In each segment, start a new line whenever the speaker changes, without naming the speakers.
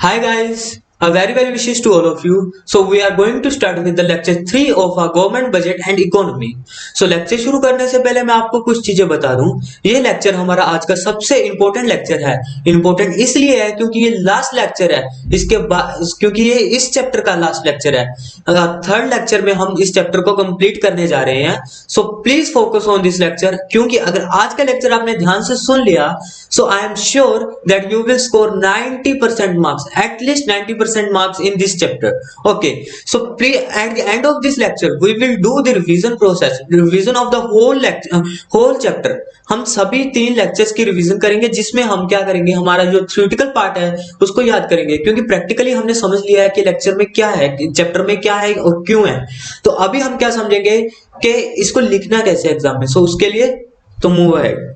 Hi guys, a very wishes to all of you. So we are going to start with the lecture 3 of our government budget and economy. So lecture शुरू करने से पहले मैं आपको कुछ चीजें बता दूं। ये लेक्चर हमारा आज का सबसे इम्पोर्टेंट लेक्चर है। इम्पोर्टेंट इसलिए है क्योंकि ये लास्ट लेक्चर है। इसके बाद क्योंकि ये इस चैप्टर का लास्ट लेक्चर है। थर्ड लेक्चर में हम इस चैप्टर को कंप्लीट करने जा रहे हैं। So please focus on this lecture, क्योंकि अगर आज का लेक्चर आपने ध्यान से सुन लिया, so I am sure that you will score 90% marks, at least 90% marks in this chapter. Okay, so at the end of this lecture we will do the revision process, revision of the whole lecture, whole chapter. हम सभी 3 lectures की revision करेंगे, जिसमें हम क्या करेंगे, हमारा जो थ्योरेटिकल पार्ट है उसको याद करेंगे, क्योंकि प्रैक्टिकली हमने समझ लिया है कि लेक्चर में क्या है, चैप्टर में क्या है और क्यों है। तो अभी हम क्या समझेंगे कि इसको लिखना कैसे एग्जाम में। सो उसके लिए तो मूव अहेड।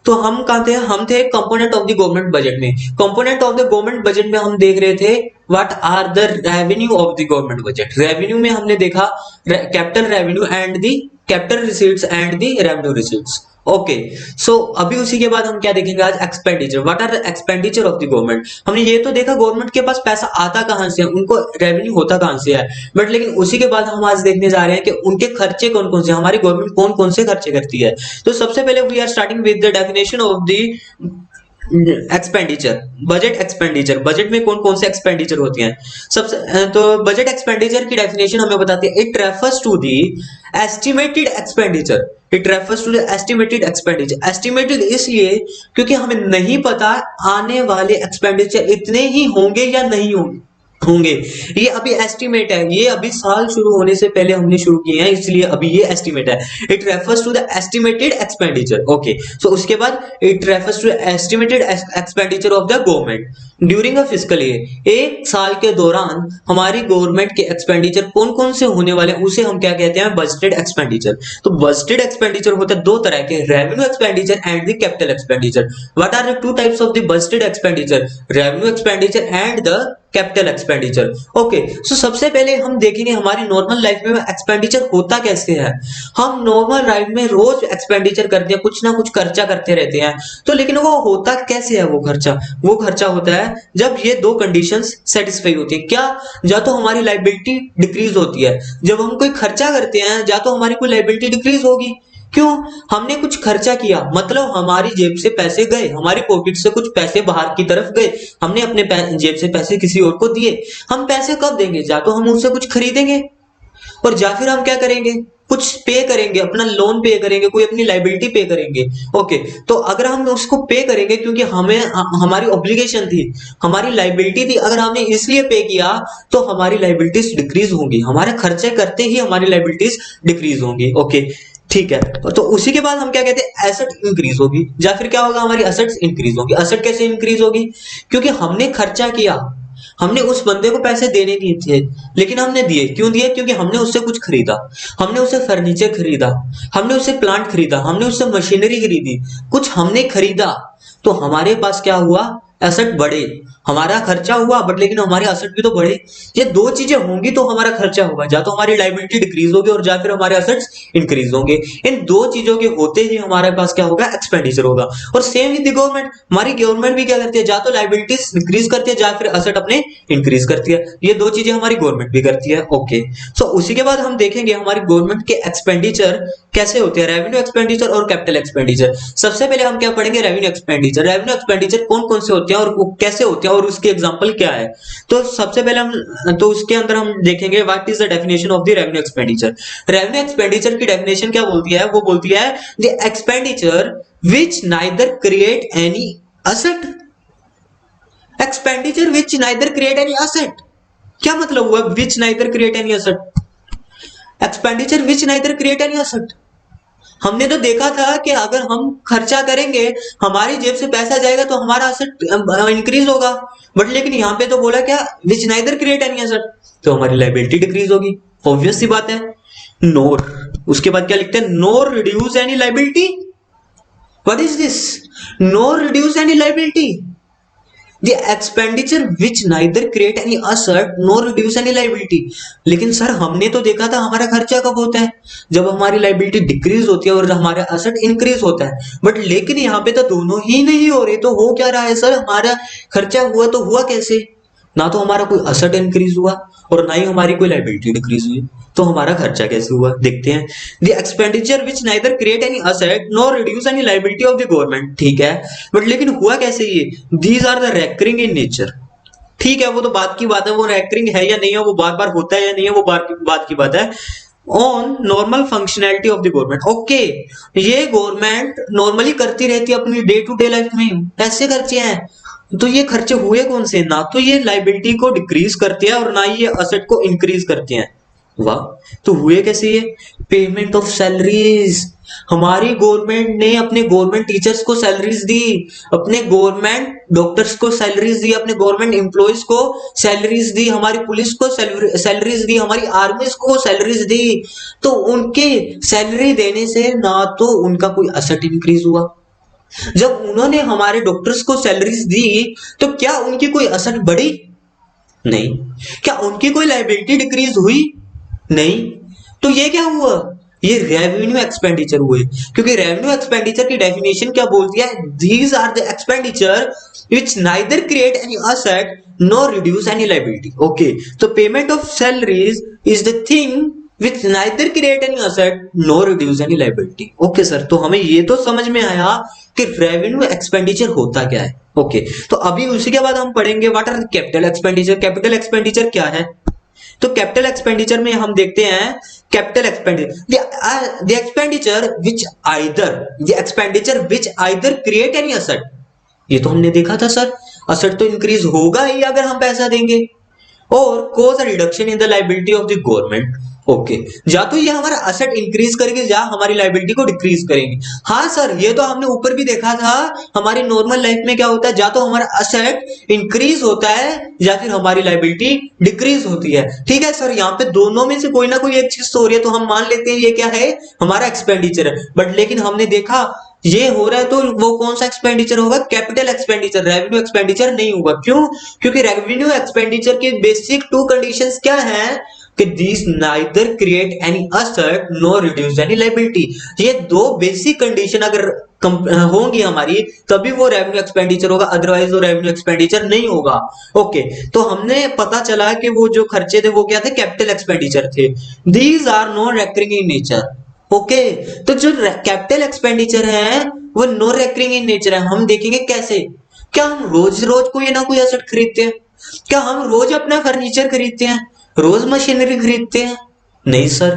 तो हम कहा थे, हम थे component of the government budget में। Component of the government budget में हम देख रहे थे what are the revenue of the government budget. Revenue में हमने देखा capital revenue and the capital receipts and the revenue receipts. Okay, so अभी उसी के बाद हम क्या देखेंगे आज, expenditure. What are expenditure of the government. हमने ये तो देखा गवर्नमेंट के पास पैसा आता कहां से है, उनको रेवेन्यू होता कहां से है, बट लेकिन उसी के बाद हम आज देखने जा रहे हैं कि उनके खर्चे कौन कौन से, हमारी गवर्नमेंट कौन कौन से खर्चे करती है। तो सबसे पहले we are starting with the definition of the expenditure. Budget expenditure, budget में कौन कौन से एक्सपेंडिचर होती हैं। सबसे तो बजट एक्सपेंडिचर की डेफिनेशन हमें बताती है, it refers to the estimated expenditure. It refers to the estimated expenditure. Estimated इसलिए क्योंकि हमें नहीं पता आने वाले एक्सपेंडिचर इतने ही होंगे या नहीं होंगे। ये अभी एस्टिमेट है, ये अभी साल शुरू होने से पहले हमने शुरू किए हैं, इसलिए अभी ये एस्टिमेट है। It refers to the estimated expenditure. Okay, so उसके बाद it refers to estimated expenditure of the government during a fiscal year. एक साल के दौरान हमारी गवर्नमेंट के एक्सपेंडिचर कौन कौन से होने वाले हैं, उसे हम क्या कहते हैं, बजटेड एक्सपेंडिचर। तो बजटेड एक्सपेंडिचर होता है दो तरह के, revenue expenditure and the capital expenditure. What are the two types of the budgeted expenditure, revenue expenditure and the capital expenditure. Okay, so सबसे पहले हम देखेंगे हमारी नॉर्मल लाइफ में एक्सपेंडिचर होता कैसे है। हम नॉर्मल लाइफ में रोज एक्सपेंडिचर करते हैं, कुछ ना कुछ खर्चा करते रहते हैं, तो लेकिन वो होता कैसे है, वो खर्चा होता है जब ये दो कंडीशंस सेटिस्फाई होती है। क्या, या तो हमारी लायबिलिटी डिक्रीज होती है। जब हम कोई खर्चा करते हैं या तो हमारी कोई लायबिलिटी डिक्रीज होगी। क्यों, हमने कुछ खर्चा किया, मतलब हमारी जेब से पैसे गए, हमारी पॉकेट से कुछ पैसे बाहर की तरफ गए, हमने अपने जेब से पैसे किसी और को दिए। हम पैसे कब देंगे, या तो हम उससे कुछ खरीदेंगे और या फिर हम क्या करेंगे, कुछ पे करेंगे, अपना लोन पे करेंगे, कोई अपनी लायबिलिटी पे करेंगे। ओके, तो अगर हम उसको पे करेंगे क्योंकि हमें हमारी ऑब्लिगेशन थी, हमारी लायबिलिटी थी, अगर हमने इसलिए पे किया तो हमारी लायबिलिटीज डिक्रीज होंगी, हमारे खर्चे करते ही हमारी लायबिलिटीज डिक्रीज होंगी। ओके, ठीक है, तो उसी के बाद हम क्या कहते हैं, एसेट इंक्रीज होगी, या फिर क्या होगा, हमारी एसेट्स इंक्रीज होगी। एसेट कैसे इंक्रीज होगी, क्योंकि हमने खर्चा किया, हमने उस बंदे को पैसे देने नहीं थे लेकिन हमने दिए। क्यों दिए, क्योंकि हमने उससे कुछ खरीदा, हमने उससे फर्नीचर खरीदा, हमने उससे प्लांट खरीदा, हमने उससे मशीनरी खरीदी, कुछ हमने खरीदा, तो हमारे पास क्या हुआ, एसेट बढ़े। हमारा खर्चा हुआ बट लेकिन हमारे एसेट भी तो बढ़े। ये दो चीजें होंगी तो हमारा खर्चा होगा, या तो हमारी लायबिलिटी डिक्रीज होगी और या फिर हमारे एसेट्स इंक्रीज होंगे। इन दो चीजों के होते ही हमारे पास क्या होगा, एक्सपेंडिचर होगा। और सेम विद द गवर्नमेंट, हमारी गवर्नमेंट भी क्या करती है, या तो लायबिलिटीज डिक्रीज करती है या फिर एसेट अपने इंक्रीज करती है। ये दो चीजें हमारी गवर्नमेंट भी करती है। ओके, सो उसी के बाद हम देखेंगे हमारी गवर्नमेंट के एक्सपेंडिचर कैसे होते हैं, रेवेन्यू एक्सपेंडिचर और कैपिटल एक्सपेंडिचर। सबसे पहले हम क्या पढ़ेंगे, रेवेन्यू एक्सपेंडिचर। रेवेन्यू एक्सपेंडिचर कौन कौन से होते हैं और कैसे होते हैं और उसके एग्जांपल क्या है। तो सबसे पहले हम तो उसके अंदर हम देखेंगे what is the definition of the revenue expenditure. Revenue expenditure की डेफिनेशन क्या बोलती है, वो बोलती है the expenditure which neither create any asset. Expenditure which neither create any asset, क्या मतलब हुआ, which neither create any asset, expenditure which neither create any asset. हमने तो देखा था कि अगर हम खर्चा करेंगे, हमारी जेब से पैसा जाएगा तो हमारा एसेट इंक्रीज होगा, बट लेकिन यहाँ पे तो बोला क्या, which neither create any asset, तो हमारी लायबिलिटी डिक्रीज होगी। ऑब्वियस सी बात है। नोर, उसके बाद क्या लिखते हैं, nor reduce any liability. What is this, nor reduce any liability. The expenditure which neither create any asset nor reduce any liability. लेकिन सर हमने तो देखा था हमारा खर्चा कब होता है, जब हमारी लाइबिलिटी डिक्रीज होती है और हमारा असर्ट इंक्रीज होता है। बट लेकिन यहाँ पे तो दोनों ही नहीं हो रहे, तो हो क्या रहा है सर, हमारा खर्चा हुआ तो हुआ कैसे, ना तो हमारा कोई असर्ट इंक्रीज हुआ और ना ही हमारी कोई लाइबिलिटी डिक्रीज हुई, तो हमारा खर्चा कैसे हुआ देखते हैं। The expenditure which neither create any asset nor reduce any liability of the government, ठीक है, बट लेकिन हुआ कैसे ये, these are the recurring in nature, ठीक है, वो तो बात की बात है, वो रेकरिंग है या नहीं है, वो बार बार होता है या नहीं है, वो बात की बात है, on normal functionality of the government. Okay, ये गवर्नमेंट नॉर्मली करती रहती है अपनी डे टू डे लाइफ में, ऐसे खर्चे हैं, तो ये खर्चे हुए कौन से, ना तो ये लाइबिलिटी को डिक्रीज करते हैं और ना ही ये असेट को इंक्रीज करते हैं। वाह, तो हुए कैसे ये, पेमेंट ऑफ सैलरीज, हमारी गवर्नमेंट ने अपने गवर्नमेंट टीचर्स को सैलरीज दी, अपने गवर्नमेंट डॉक्टर्स को सैलरीज दी, अपने गवर्नमेंट एम्प्लॉयज को सैलरीज दी, हमारी पुलिस को सैलरीज दी, हमारी आर्मी को सैलरीज दी, तो उनके सैलरी देने से ना तो उनका कोई असेट इंक्रीज हुआ, जब उन्होंने हमारे डॉक्टर्स को सैलरीज दी तो क्या उनकी कोई असेट बढ़ी, नहीं, क्या उनकी कोई लाइबिलिटी डिक्रीज हुई, नहीं, तो ये क्या हुआ, ये रेवेन्यू एक्सपेंडिचर हुए, क्योंकि रेवेन्यू एक्सपेंडिचर की डेफिनेशन क्या बोलती है, these are the expenditure which neither create any asset nor reduce any liability. Okay, तो payment of salaries is the thing which neither create any asset nor reduce any liability। Okay sir, तो हमें ये तो समझ में आया कि revenue expenditure होता क्या है। ओके, तो अभी उसी के बाद हम पढ़ेंगे what are capital expenditure. Capital expenditure क्या है, तो कैपिटल एक्सपेंडिचर में हम देखते हैं capital expenditure the expenditure which either create any asset, ये तो हमने देखा था सर, असेट तो इंक्रीज होगा ही अगर हम पैसा देंगे, और cause a reduction in the liability of the government. Okay, या तो ये हमारा असेट इंक्रीज करेंगे या हमारी लाइबिलिटी को डिक्रीज करेंगे। हाँ सर, ये तो हमने ऊपर भी देखा था, हमारी नॉर्मल लाइफ में क्या होता है, या तो हमारा असेट इंक्रीज होता है या फिर हमारी लाइबिलिटी डिक्रीज होती है। ठीक है सर, यहाँ पे दोनों में से कोई ना कोई एक चीज तो हो रही है, तो हम मान लेते हैं ये क्या है, हमारा एक्सपेंडिचर है। बट लेकिन हमने देखा ये हो रहा है तो वो कौन सा एक्सपेंडिचर होगा, कैपिटल एक्सपेंडिचर, रेवेन्यू एक्सपेंडिचर नहीं होगा। क्यों, क्योंकि रेवेन्यू एक्सपेंडिचर के बेसिक टू कंडीशंस क्या है कि these neither create any asset nor reduce any liability। ये दो बेसिक कंडीशन अगर होंगी हमारी तभी वो रेवेन्यू एक्सपेंडिचर होगा, अदरवाइज वो रेवेन्यू एक्सपेंडिचर नहीं होगा। ओके, तो हमने पता चला कि वो जो खर्चे थे वो क्या थे, कैपिटल एक्सपेंडिचर थे। these are non recurring in nature। Okay, तो जो कैपिटल एक्सपेंडिचर है वो नॉन रेकरिंग इन नेचर है। हम देखेंगे कैसे, क्या हम रोज रोज कोई ना कोई एसेट खरीदते हैं, क्या हम रोज अपना फर्नीचर खरीदते हैं, रोज मशीनरी खरीदते हैं, नहीं सर,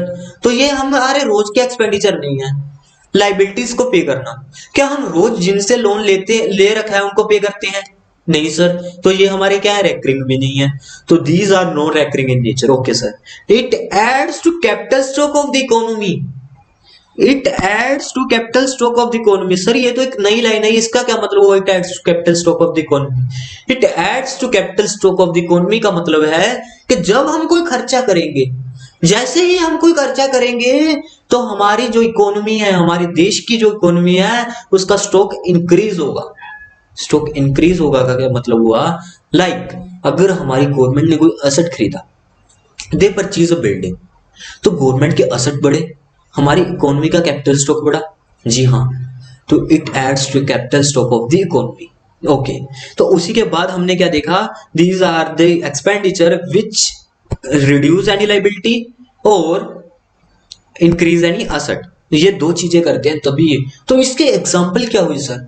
तो ये हमारे रोज के एक्सपेंडिचर नहीं है। लाइबिलिटीज को पे करना, क्या हम रोज जिनसे लोन ले रखा है उनको पे करते हैं, नहीं सर, तो ये हमारे क्या है, रेकरिंग भी नहीं है, तो these are non recurring in nature. Okay sir, it adds to capital stock of the economy, it adds to capital stock of the economy. Sir ये तो एक नई लाइन है, इसका क्या मतलब हुआ, it adds to capital stock of the economy. It adds to capital stock of the economy का मतलब है कि जब हम कोई खर्चा करेंगे, जैसे ही हम कोई खर्चा करेंगे तो हमारी जो इकोनॉमी है, हमारे देश की जो इकोनॉमी है उसका स्टॉक इंक्रीज होगा। स्टॉक इंक्रीज होगा का क्या मतलब हुआ, लाइक अगर हमारी गवर्नमेंट ने कोई असेट खरीदा, दे परचेज अ बिल्डिंग, तो गवर्नमेंट के असेट बढ़े, हमारी इकोनॉमी का कैपिटल स्टॉक बढ़ा, जी हाँ, तो it adds to capital stock of the economy. Okay, तो उसी के बाद हमने क्या देखा, these are the expenditure which reduce any liability और इंक्रीज एनी असेट, ये दो चीजें करते हैं तभी। तो इसके एग्जांपल क्या हुई सर,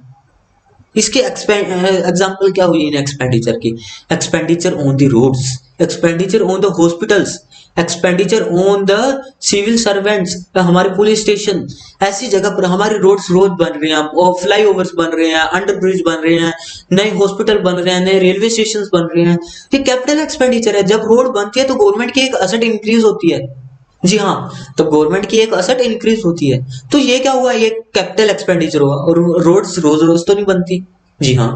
इसके एग्जांपल क्या हुई इन एक्सपेंडिचर की, expenditure on the roads, expenditure on the hospitals, expenditure on the civil servants, हमारे पुलिस स्टेशन, ऐसी जगह पर हमारे रोड्स रोज बन रहे हैं, और फ्लाईओवर्स बन रहे हैं, अंडर ब्रिज बन रहे हैं, नए हॉस्पिटल बन रहे हैं, नए रेलवे स्टेशन बन रहे हैं, ये कैपिटल एक्सपेंडिचर है। जब रोड बनती है तो गवर्नमेंट की एक असेट इंक्रीज होती है, जी हाँ, तो गवर्नमेंट की एक असेट इंक्रीज होती है, तो ये क्या हुआ, ये कैपिटल एक्सपेंडिचर हुआ। और रोड्स रोज रोज तो नहीं बनती, जी हाँ,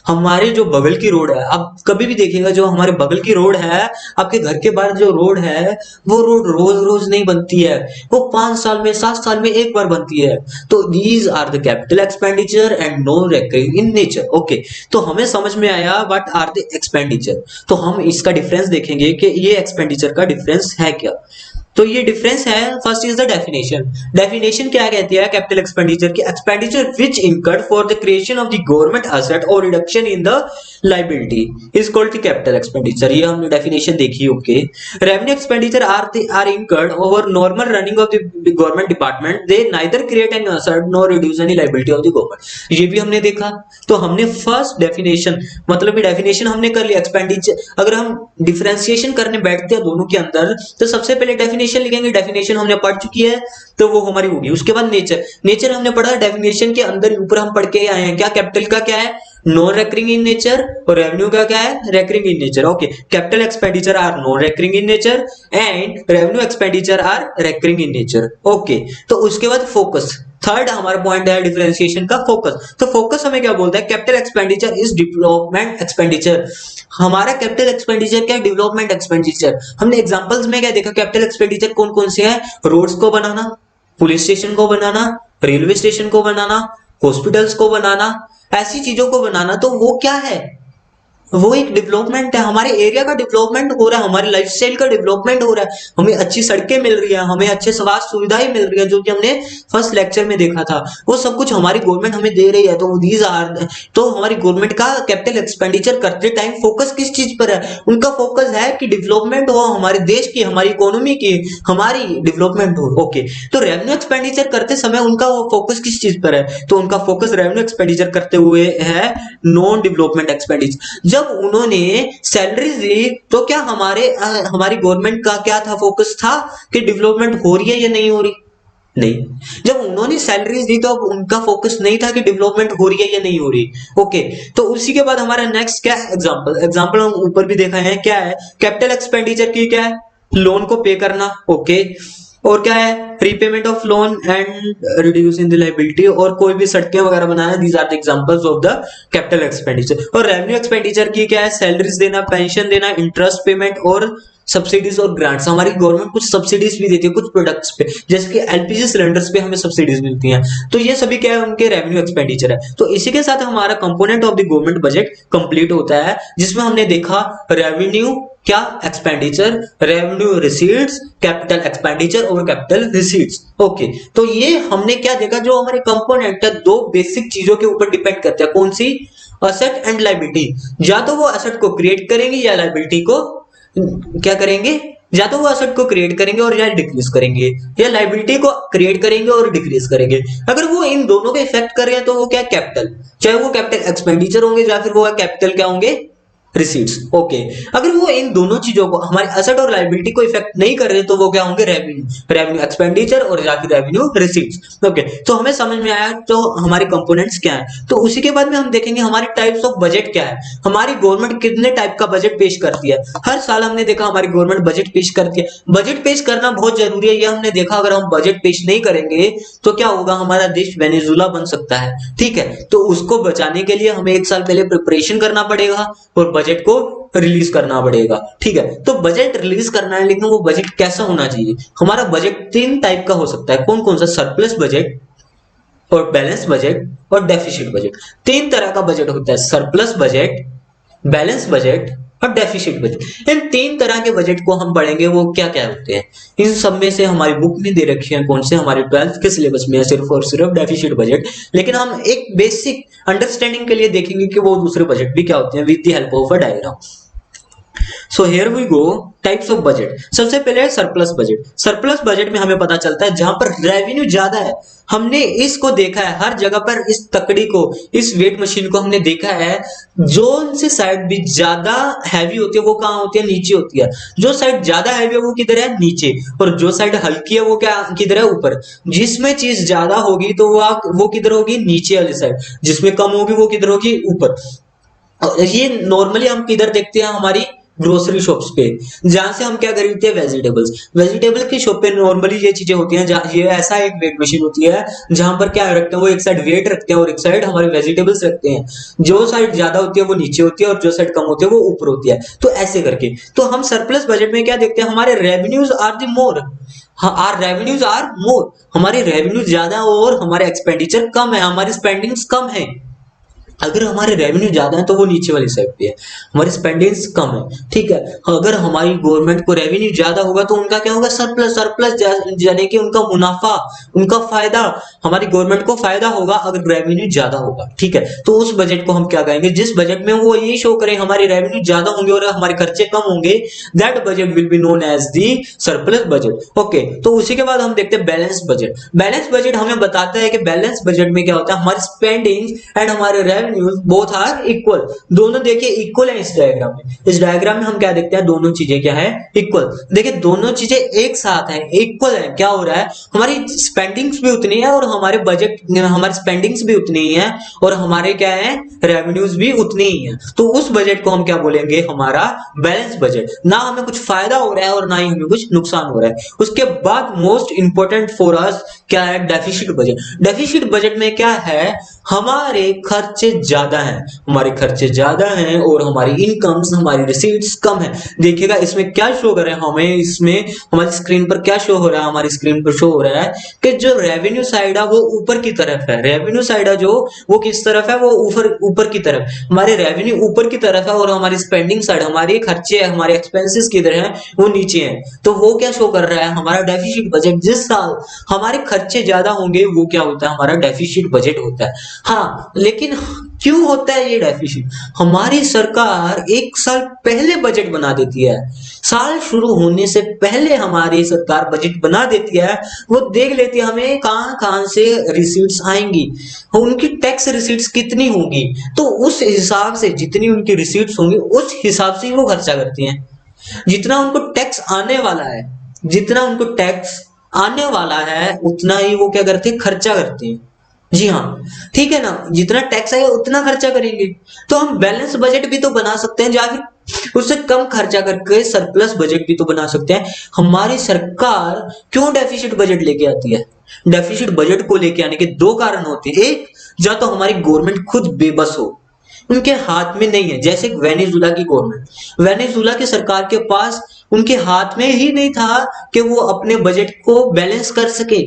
हमारे जो बगल की रोड है, आप कभी भी देखिएगा जो हमारे बगल की रोड है, आपके घर के बाहर जो रोड है, वो रोड रोज रोज नहीं बनती है, वो 5 साल में 7 साल में एक बार बनती है। तो these are the capital expenditure and no recurring in nature. Okay, तो हमें समझ में आया व्हाट आर द एक्सपेंडिचर। तो हम इसका डिफरेंस देखेंगे कि ये एक्सपेंडिचर का डिफरेंस है क्या। तो ये डिफरेंस है, first is the definition. Definition क्या कहती है कैपिटल एक्सपेंडिचर की? Expenditure which incurred for the creation of the government asset और reduction in the liability is called the capital expenditure. ये हमने डेफिनेशन देखी। Okay, revenue expenditure are incurred over normal running of the government department, they neither create any asset nor reduce any liability of the government. ये भी हमने देखा। तो हमने first definition, मतलब डेफिनेशन हमने कर लिया एक्सपेंडिचर। अगर हम डिफरेंशिएशन करने बैठते हैं दोनों के अंदर, तो सबसे पहले डेफिनेशन लिखेंगे। डेफिनेशन हमने पढ़ चुकी है तो वो हमारी होगी। उसके बाद नेचर, नेचर हमने पढ़ा डेफिनेशन के अंदर ऊपर हम पढ़ के आए हैं। क्या कैपिटल का क्या है? नॉन रेकरिंग इन नेचर, और रेवेन्यू का क्या है? Recurring in nature. Okay, capital expenditure are non recurring in nature and revenue expenditure are recurring in nature. Okay, तो उसके बाद फोकस, थर्ड हमारा पॉइंट है डिफरेंशिएशन का, फोकस। तो फोकस हमें क्या बोलता है? Capital expenditure is development expenditure. हमारा कैपिटल एक्सपेंडिचर क्या है? Development expenditure. हमने एग्जांपल्स में क्या देखा? कैपिटल एक्सपेंडिचर कौन कौन से हैं? रोड्स को बनाना, पुलिस स्टेशन को बनाना, रेलवे स्टेशन को बनाना, हॉस्पिटल्स को बनाना, ऐसी चीजों को बनाना। तो वो क्या है? वो एक डेवलपमेंट है। हमारे एरिया का डेवलपमेंट हो रहा है, हमारे लाइफस्टाइल का डेवलपमेंट हो रहा है, हमें अच्छी सड़कें मिल रही है, हमें अच्छे स्वास्थ्य सुविधाएं मिल रही है, जो कि हमने फर्स्ट लेक्चर में देखा था। वो सब कुछ हमारी गवर्नमेंट हमें दे रही है। तो दीज आर, तो हमारी गवर्नमेंट का कैपिटल एक्सपेंडिचर करते टाइम फोकस किस चीज पर है? उनका फोकस है कि डेवलपमेंट हो, हमारे देश की, हमारी इकोनॉमी की, हमारी डेवलपमेंट हो। ओके, तो रेवेन्यू एक्सपेंडिचर करते समय उनका वो फोकस किस चीज पर है? तो उनका फोकस रेवेन्यू एक्सपेंडिचर करते हुए है नॉन डेवलपमेंट एक्सपेंडिचर। जब उन्होंने सैलरीज दी तो क्या हमारी गवर्नमेंट का क्या था? फोकस था कि डेवलपमेंट हो रही है या नहीं हो रही? नहीं। जब उन्होंने सैलरीज दी तो अब उनका फोकस नहीं था कि डेवलपमेंट हो रही है या नहीं हो रही। ओके, तो उसी के बाद हमारा नेक्स्ट क्या है? एग्जांपल। एग्जांपल हम ऊपर भी देखा है, क्या है कैपिटल एक्सपेंडिचर की? क्या है? लोन को पे करना। ओके, और क्या है? Repayment of loan and reduce in the liability, और कोई भी सड़कें वगैरह बनाना। These are the examples of the capital expenditure. और रेवेन्यू एक्सपेंडिचर की क्या है? सैलरीज देना, पेंशन देना, इंटरेस्ट पेमेंट और सब्सिडीज और ग्रांट्स। हमारी गवर्नमेंट कुछ सब्सिडीज भी देती है कुछ प्रोडक्ट्स पे, जैसे कि एलपीजी सिलेंडर्स पे हमें सब्सिडीज मिलती हैं। तो ये सभी क्या है? उनके रेवेन्यू एक्सपेंडिचर है। तो इसी के साथ हमारा component of the government budget complete होता है, जिसमें हमने देखा रेवेन्यू क्या? Expenditure, revenue receipts, capital expenditure और कैपिटल रिसीट्स। ओके, तो ये हमने क्या देखा? जो हमारे कंपोनेंट है दो बेसिक चीजों के ऊपर डिपेंड करते हैं। कौन सी? Asset and liability. या तो वो असेट को क्रिएट करेंगे या लायबिलिटी को क्या करेंगे? या तो वो असेट को क्रिएट करेंगे और या डिक्रीज करेंगे, या लायबिलिटी को क्रिएट करेंगे और डिक्रीज करेंगे। अगर वो इन दोनों को इफेक्ट कर रहे हैं तो वो क्या? कैपिटल। चाहे वो कैपिटल एक्सपेंडिचर होंगे या फिर वो कैपिटल क्या होंगे? रिसीट्स। ओके, अगर वो इन दोनों चीजों को, हमारे असेट और लायबिलिटी को इफेक्ट नहीं कर रहे तो वो क्या होंगे? रेवेन्यू, रेवेन्यू एक्सपेंडिचर और या फिर रेवेन्यू रिसीट्स। ओके, तो हमें समझ में आया तो हमारे कंपोनेंट्स क्या है। तो उसी के बाद में हम देखेंगे हमारी टाइप्स ऑफ बजट क्या है। हमारी गवर्नमेंट कितने टाइप का बजट पेश करती है? हर साल हमने देखा हमारी गवर्नमेंट बजट पेश करती है। बजट पेश करना बहुत जरूरी है, ये हमने देखा। अगर हम बजट पेश नहीं करेंगे तो क्या होगा? हमारा देश वेनेजुला बन सकता है। ठीक है, तो उसको बचाने के लिए हमें एक साल पहले प्रिपरेशन करना पड़ेगा और बजट को रिलीज करना पड़ेगा। ठीक है, तो बजट रिलीज करना है, लेकिन वो बजट कैसा होना चाहिए? हमारा बजट 3 टाइप का हो सकता है। कौन कौन सा? सरप्लस बजट और बैलेंस बजट और डेफिसिट बजट। 3 तरह का बजट होता है, सरप्लस बजट, बैलेंस बजट और डेफिसिट बजट। इन 3 तरह के बजट को हम पढ़ेंगे, वो क्या क्या होते हैं। इन सब में से हमारी बुक में दे रखी है कौन से, हमारे 12th के सिलेबस में है सिर्फ और सिर्फ डेफिसिट बजट। लेकिन हम एक बेसिक अंडरस्टैंडिंग के लिए देखेंगे कि वो दूसरे बजट भी क्या होते हैं with the help of a diagram. So here we go, types of budget. सबसे पहले है सरप्लस बजट। सरप्लस बजट में हमें पता चलता है जहां पर रेवेन्यू ज्यादा है। हमने इसको देखा है हर जगह पर, इस तकड़ी को, इस वेट मशीन को हमने देखा है। जो उनसे साइड भी ज्यादा हैवी होती है वो कहां होती है? नीचे होती है। जो साइड ज्यादा हैवी है वो किधर है? नीचे। और जो साइड हल्की है वो क्या किधर है? ऊपर। जिसमें चीज ज्यादा होगी तो वो किधर होगी? नीचे वाली साइड। जिसमें कम होगी वो किधर होगी? ऊपर। ये नॉर्मली हम किधर देखते हैं? हमारी ग्रोसरी शॉप्स पे, जहां से हम क्या खरीदते हैं, वेजिटेबल्स। वेजिटेबल की शॉप पे नॉर्मली ये चीजें होती हैं, जहाँ ये ऐसा एक वेट मशीन होती है जहां पर क्या रखते हैं, वो एक साइड वेट रखते हैं और एक साइड हमारे वेजिटेबल्स रखते हैं। जो साइड ज्यादा होती है वो नीचे होती है और जो साइड कम होती है वो ऊपर होती है। तो ऐसे करके तो हम सरप्लस बजट में क्या देखते हैं, हमारे revenues are the more, are revenues are more, हमारे रेवेन्यू ज्यादा और हमारे एक्सपेंडिचर कम है, हमारी स्पेंडिंग्स कम है। अगर हमारे रेवेन्यू ज्यादा है तो वो नीचे वाली साइड पे है, हमारी स्पेंडिंग्स कम है, ठीक है। अगर हमारी गवर्नमेंट को रेवेन्यू ज्यादा होगा तो उनका क्या होगा, सरप्लस। सरप्लस यानी कि उनका मुनाफा, उनका फायदा, हमारी गवर्नमेंट को फायदा होगा अगर रेवेन्यू ज्यादा होगा, ठीक है। तो उस बजट को हम क्या कहेंगे, जिस बजट में वो ये शो करें हमारे रेवेन्यू ज्यादा होंगे और हमारे खर्चे कम होंगे, that budget will be known as the surplus budget. Okay, तो उसी के बाद हम देखते हैं बैलेंस बजट। बैलेंस बजट हमें बताता है कि बैलेंस बजट में क्या होता है, हमारी स्पेंडिंग एंड हमारे रेवेन्यूज बोथ आर इक्वल, दोनों देखिए इक्वल है। इस डायग्राम में, इस डायग्राम में हम क्या देखते हैं, दोनों चीजें क्या है, इक्वल। देखिए दोनों चीजें एक साथ है, इक्वल है। क्या हो रहा है, हमारी स्पेंडिंग्स भी उतनी है और हमारे बजट, हमारी स्पेंडिंग्स भी उतनी ही है और हमारे क्या है, रेवेन्यूज भी उतनी ही है। तो उस बजट को हम क्या बोलेंगे, हमारा बैलेंस बजट। ना हमें कुछ फायदा हो रहा है और ना ही हमें कुछ नुकसान हो रहा है। उसके बाद मोस्ट इंपोर्टेंट फॉर अस क्या है, डेफिसिट बजट। डेफिसिट बजट में क्या है, हमारे खर्चे ज्यादा हैं, हमारे खर्चे ज्यादा हैं और हमारी इनकम्स, हमारी रिसीट्स कम है। देखिएगा इसमें क्या शो कर रहा है हमें, इसमें हमारी स्क्रीन पर क्या शो हो रहा है, हमारी स्क्रीन पर शो हो रहा है कि जो रेवेन्यू साइड है वो ऊपर की तरफ है। रेवेन्यू साइड है जो, वो किस तरफ है, वो ऊपर ऊपर की तरफ, हमारे रेवेन्यू ऊपर की तरफ है और हमारी स्पेंडिंग साइड, हमारे खर्चे, हमारे एक्सपेंसेस किधर है, वो नीचे है। तो वो क्या शो कर रहा है, हमारा डेफिसिट बजट। जिस साल हमारे खर्चे ज्यादा होंगे वो क्या होता है, हमारा डेफिसिट बजट होता है। हाँ, लेकिन क्यों होता है ये डेफिसिट, हमारी सरकार एक साल पहले बजट बना देती है। साल शुरू होने से पहले हमारी सरकार बजट बना देती है, वो देख लेती है हमें कहां कहां से रिसीट्स आएंगी, उनकी टैक्स रिसीट्स कितनी होंगी, तो उस हिसाब से जितनी उनकी रिसीट्स होंगी उस हिसाब से वो खर्चा करती हैं। जितना उनको टैक्स आने वाला है, जितना उनको टैक्स आने वाला है उतना ही वो क्या करते हैं, खर्चा करते हैं। जी हाँ, ठीक है ना, जितना टैक्स आएगा उतना खर्चा करेंगे। तो हम बैलेंस बजट भी तो बना सकते हैं, या फिर उससे कम खर्चा करके सरप्लस बजट भी तो बना सकते हैं। हमारी सरकार क्यों डेफिसिट बजट लेके आती है, डेफिसिट बजट को लेके आने के दो कारण होते हैं। एक, या तो हमारी गवर्नमेंट खुद बेबस हो, उनके हाथ में नहीं है, जैसे वेनेजुला की गवर्नमेंट, वेनेजुला की सरकार के पास, उनके हाथ में ही नहीं था कि वो अपने बजट को बैलेंस कर सके।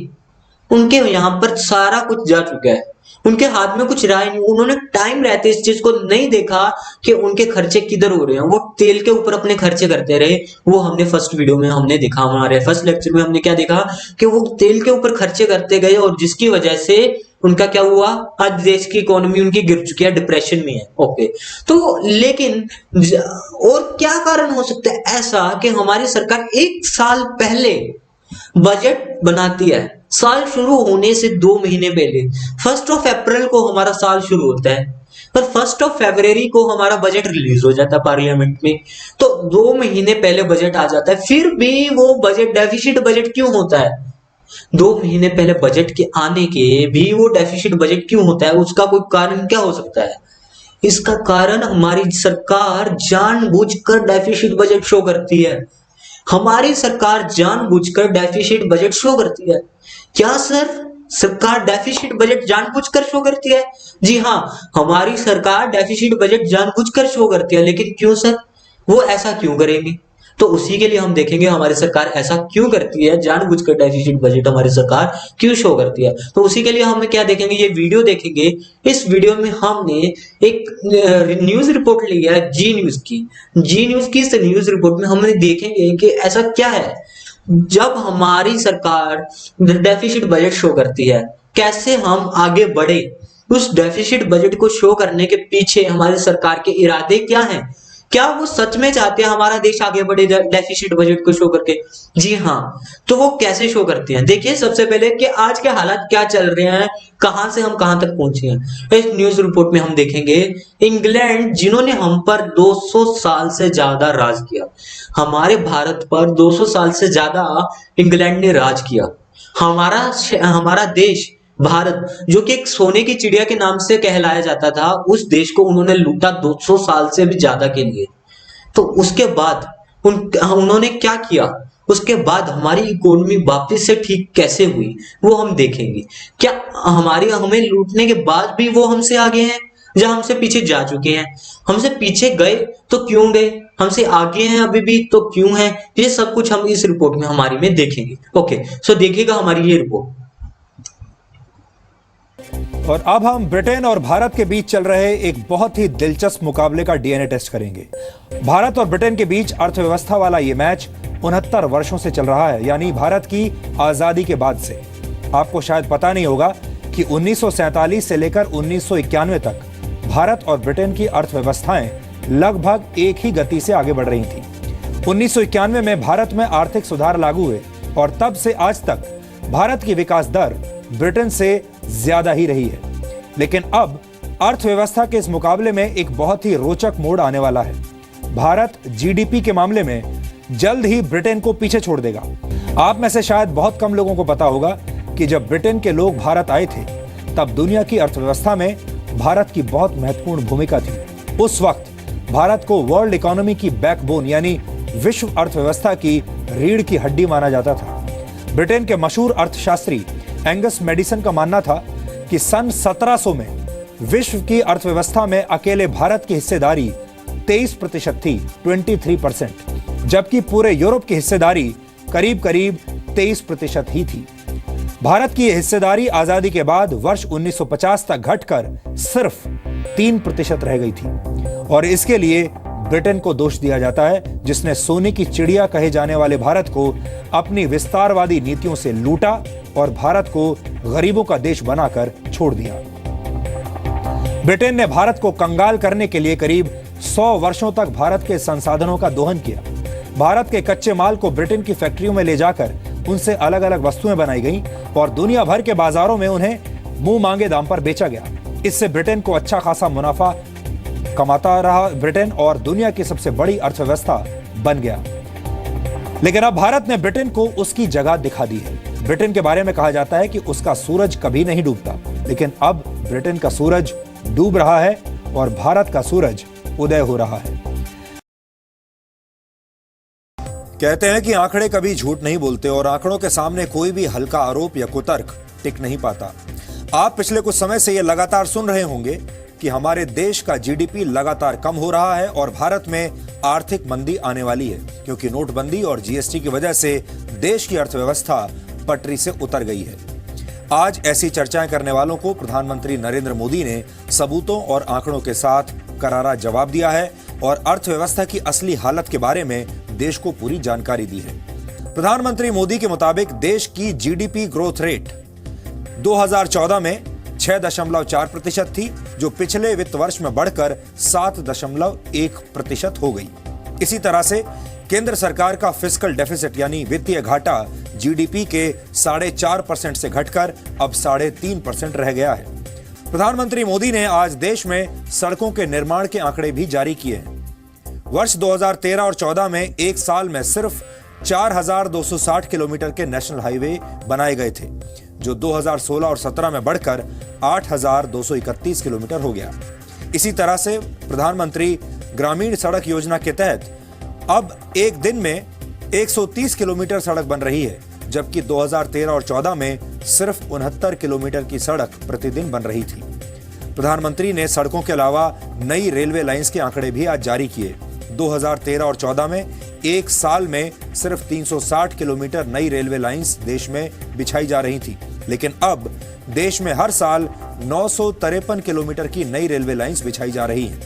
उनके यहाँ पर सारा कुछ जा चुका है, उनके हाथ में कुछ रहा ही नहीं। उन्होंने टाइम रहते इस चीज को नहीं देखा कि उनके खर्चे किधर हो रहे हैं, वो तेल के ऊपर अपने खर्चे करते रहे। वो हमने फर्स्ट वीडियो में हमने देखा, हमारे फर्स्ट लेक्चर में हमने क्या देखा कि वो तेल के ऊपर खर्चे करते गए और जिसकी वजह से उनका क्या हुआ, आज देश की इकोनॉमी उनकी गिर चुकी है, डिप्रेशन में है। ओके, तो लेकिन और क्या कारण हो सकता है ऐसा कि हमारी सरकार एक साल पहले बजट बनाती है, साल शुरू होने से 2 महीने पहले। 1 अप्रैल को हमारा साल शुरू होता है, पर 1 फरवरी को हमारा बजट रिलीज हो जाता है पार्लियामेंट में। तो 2 महीने पहले बजट आ जाता है, फिर भी वो बजट डेफिसिट बजट क्यों होता है, 2 महीने पहले बजट के आने के भी वो डेफिसिट बजट क्यों होता है, उसका कोई कारण क्या हो सकता है। इसका कारण हमारी सरकार जानबूझकर डेफिसिट बजट शो करती है, हमारी सरकार जानबूझकर डेफिसिट बजट शो करती है। क्या सर, सरकार डेफिसिट बजट जानबूझकर शो करती है? जी हाँ, हमारी सरकार डेफिसिट बजट जानबूझकर शो करती है। लेकिन क्यों सर, वो ऐसा क्यों करेंगे? तो उसी के लिए हम देखेंगे हमारी सरकार ऐसा क्यों करती है, जानबूझकर डेफिसिट बजट हमारी सरकार क्यों शो करती है। तो उसी के लिए हम क्या देखेंगे, ये वीडियो देखेंगे। इस वीडियो में हमने एक न्यूज रिपोर्ट ली है जी न्यूज की। जी न्यूज की इस न्यूज रिपोर्ट में हमने देखेंगे कि ऐसा क्या है जब हमारी सरकार डेफिसिट बजट शो करती है, कैसे हम आगे बढ़े। उस डेफिसिट बजट को शो करने के पीछे हमारी सरकार के इरादे क्या हैं, क्या वो सच में चाहते हैं हमारा देश आगे बढ़े डेफिसिट बजट को शो करके? जी हाँ, तो वो कैसे शो करते हैं, देखिए सबसे पहले कि आज के हालात क्या चल रहे हैं, कहां से हम कहां तक पहुंचे हैं। इस न्यूज रिपोर्ट में हम देखेंगे इंग्लैंड, जिन्होंने हम पर 200 साल से ज्यादा राज किया, हमारे भारत पर 200 साल से ज्यादा इंग्लैंड ने राज किया। हमारा देश भारत, जो कि एक सोने की चिड़िया के नाम से कहलाया जाता था, उस देश को उन्होंने लूटा 200 साल से भी ज्यादा के लिए। तो उसके बाद उन्होंने क्या किया, उसके बाद हमारी इकोनॉमी वापस से ठीक कैसे हुई वो हम देखेंगे। क्या हमारी हमें लूटने के बाद भी वो हमसे आगे हैं या हमसे पीछे जा चुके हैं? हमसे पीछे गए तो क्यों गए, हमसे आगे हैं अभी भी तो क्यों हैं? ये सब कुछ हम इस रिपोर्ट में हमारी में देखेंगे। ओके, सो देखिएगा हमारी ये रिपोर्ट।
और अब हम ब्रिटेन और भारत के बीच चल रहे एक बहुत ही दिलचस्प मुकाबले का डीएनए टेस्ट करेंगे। भारत और ब्रिटेन के बीच अर्थव्यवस्था वाला ये मैच 69 वर्षों से चल रहा है, यानी भारत की आजादी के बाद से। आपको शायद पता नहीं होगा कि 1947 से लेकर 1991 तक भारत और ब्रिटेन की अर्थव्यवस्थाएं लगभग एक ही गति से आगे बढ़ रही थी। 1991 में भारत में आर्थिक सुधार लागू हुए और तब से आज तक भारत की विकास दर ब्रिटेन से ज्यादा ही रही है। लेकिन अब अर्थव्यवस्था के इस मुकाबले में एक बहुत ही रोचक मोड़ आने वाला है। भारत जीडीपी के मामले में जल्द ही ब्रिटेन को पीछे छोड़ देगा। आप में से शायद बहुत कम लोगों को पता होगा कि जब ब्रिटेन के लोग भारत आए थे तब दुनिया की अर्थव्यवस्था में भारत की बहुत महत्वपूर्ण भूमिका थी। उस वक्त भारत को वर्ल्ड इकोनॉमी की बैकबोन यानी विश्व अर्थव्यवस्था की रीढ़ की हड्डी माना जाता था। ब्रिटेन के मशहूर अर्थशास्त्री एंगस मैडिसन का मानना था कि सन 1700 में विश्व की अर्थव्यवस्था में अकेले भारत की हिस्सेदारी 23% थी, 23%, जबकि पूरे यूरोप की हिस्सेदारी करीब करीब 23% ही थी। भारत की यह हिस्सेदारी आजादी के बाद वर्ष 1950 तक घटकर सिर्फ 3% रह गई थी और इसके लिए ब्रिटेन को दोष दिया जाता है, जिसने सोने की चिड़िया कहे जाने वाले भारत को अपनी विस्तारवादी नीतियों से लूटा और भारत को गरीबों का देश बनाकर छोड़ दिया। ब्रिटेन ने भारत को कंगाल करने के लिए करीब 100 वर्षों तक भारत के संसाधनों का दोहन किया। भारत के कच्चे माल को ब्रिटेन की फैक्ट्रियों में ले जाकर उनसे अलग अलग वस्तुएं बनाई गईं और दुनिया भर के बाजारों में उन्हें मुंह मांगे दाम पर बेचा गया। इससे ब्रिटेन को अच्छा खासा मुनाफा कमाता रहा ब्रिटेन और दुनिया की सबसे बड़ी अर्थव्यवस्था बन गया। लेकिन अब भारत ने ब्रिटेन को उसकी जगह दिखा दी है। ब्रिटेन के बारे में कहा जाता है कि उसका सूरज कभी नहीं डूबता, लेकिन अब ब्रिटेन का सूरज डूब रहा है और भारत का सूरज उदय हो रहा है। कहते हैं कि आंकड़े कभी झूठ नहीं बोलते और आंकड़ों के सामने कोई भी हल्का आरोप या कुतर्क टिक नहीं पाता। आप पिछले कुछ समय से यह लगातार सुन रहे होंगे कि हमारे देश का जीडीपी लगातार कम हो रहा है और भारत में आर्थिक मंदी आने वाली है, क्योंकि नोटबंदी और जीएसटी की वजह से देश की अर्थव्यवस्था पटरी से उतर गई है। आज ऐसी चर्चाएं करने वालों को प्रधानमंत्री नरेंद्र मोदी ने सबूतों और आंकड़ों के साथ करारा जवाब दिया है और अर्थव्यवस्था की असली हालत के बारे में देश को पूरी जानकारी दी है। प्रधानमंत्री मोदी के मुताबिक देश की जीडीपी ग्रोथ रेट 2014 में 6.4% थी, जो पिछले वित्त वर्ष में बढ़कर 7.1% हो गई। इसी तरह से केंद्र सरकार का फिस्कल डेफिसिट यानी वित्तीय घाटा जीडीपी के 4.5% से घटकर अब 3.5% रह गया है। प्रधानमंत्री मोदी ने आज देश में सड़कों के निर्माण के आंकड़े भी जारी किए हैं। वर्ष 2013 और 14 में एक साल में सिर्फ 4,260 किलोमीटर के नेशनल हाईवे बनाए गए थे, जो 2016 और 17 में बढ़कर 8,231 किलोमीटर हो गया। इसी तरह से प्रधानमंत्री ग्रामीण सड़क योजना के तहत अब एक दिन में 130 किलोमीटर सड़क बन रही है, जबकि 2013 और 14 में सिर्फ 69 किलोमीटर की सड़क प्रतिदिन बन रही थी। प्रधानमंत्री ने सड़कों के अलावा नई रेलवे लाइंस के आंकड़े भी आज जारी किए। 2013 और 14 में एक साल में सिर्फ 360 किलोमीटर नई रेलवे लाइंस देश में बिछाई जा रही थी, लेकिन अब देश में हर साल 953 किलोमीटर की नई रेलवे लाइंस बिछाई जा रही हैं।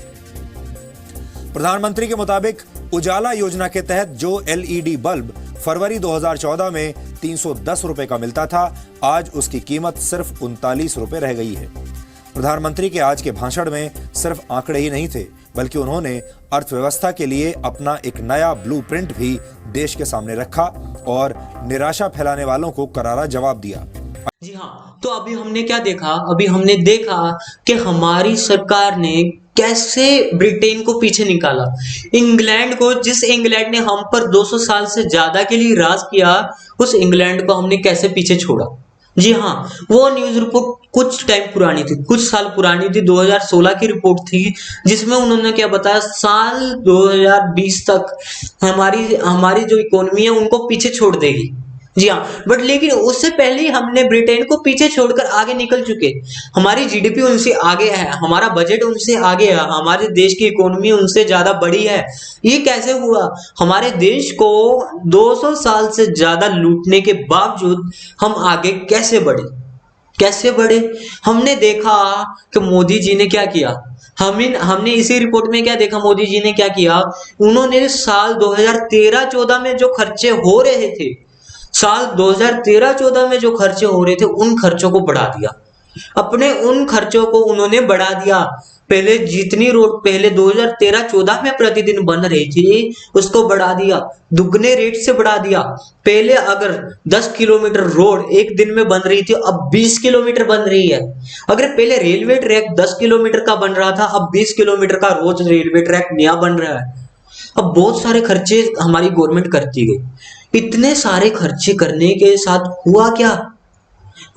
प्रधानमंत्री के मुताबिक उजाला योजना के तहत जो एलईडी बल्ब फरवरी 2014 में 310 रुपए का मिलता था, आज उसकी कीमत सिर्फ 39 रुपए रह गई है। प्रधानमंत्री के आज के भाषण में सिर्फ आंकड़े ही नहीं थे, बल्कि उन्होंने अर्थव्यवस्था के लिए अपना एक नया ब्लूप्रिंट भी देश के सामने रखा और निराशा फैलाने वालों को करारा जवाब दिया।
जी हाँ, तो अभी हमने क्या देखा? अभी हमने देखा कि हमारी सरकार ने कैसे ब्रिटेन को पीछे निकाला। इंग्लैंड को, जिस इंग्लैंड ने हम पर 200 साल से ज्यादा के लिए राज किया, उस इंग्लैंड को हमने कैसे पीछे छोड़ा। जी हाँ, वो न्यूज रिपोर्ट कुछ टाइम पुरानी थी, कुछ साल पुरानी थी, 2016 की रिपोर्ट थी, जिसमें उन्होंने क्या बताया, साल 2020 तक हमारी हमारी जो इकोनॉमी है उनको पीछे छोड़ देगी। जी हाँ, बट लेकिन उससे पहले ही हमने ब्रिटेन को पीछे छोड़कर आगे निकल चुके। हमारी जीडीपी उनसे आगे है, हमारा बजट उनसे आगे है, हमारे देश की इकोनॉमी उनसे ज्यादा बड़ी है। ये कैसे हुआ? हमारे देश को 200 साल से ज्यादा लूटने के बावजूद हम आगे कैसे बढ़े? कैसे बढ़े? हमने देखा कि मोदी जी ने क्या किया। हमने इसी रिपोर्ट में क्या देखा, मोदी जी ने क्या किया। उन्होंने साल 2013-14 में जो खर्चे हो रहे थे, साल 2013-14 में जो खर्चे हो रहे थे, उन खर्चों को बढ़ा दिया। अपने उन खर्चों को उन्होंने बढ़ा दिया। पहले जितनी रोड पहले 2013-14 में प्रतिदिन बन रही थी, उसको बढ़ा दिया, दुगने रेट से बढ़ा दिया। पहले अगर 10 किलोमीटर रोड एक दिन में बन रही थी, अब 20 किलोमीटर बन रही है। अगर पहले रेलवे ट्रैक 10 किलोमीटर का बन रहा था, अब 20 किलोमीटर का रोज रेलवे ट्रैक नया बन रहा है। अब बहुत सारे खर्चे हमारी गवर्नमेंट करती गई। इतने सारे खर्चे करने के साथ हुआ क्या?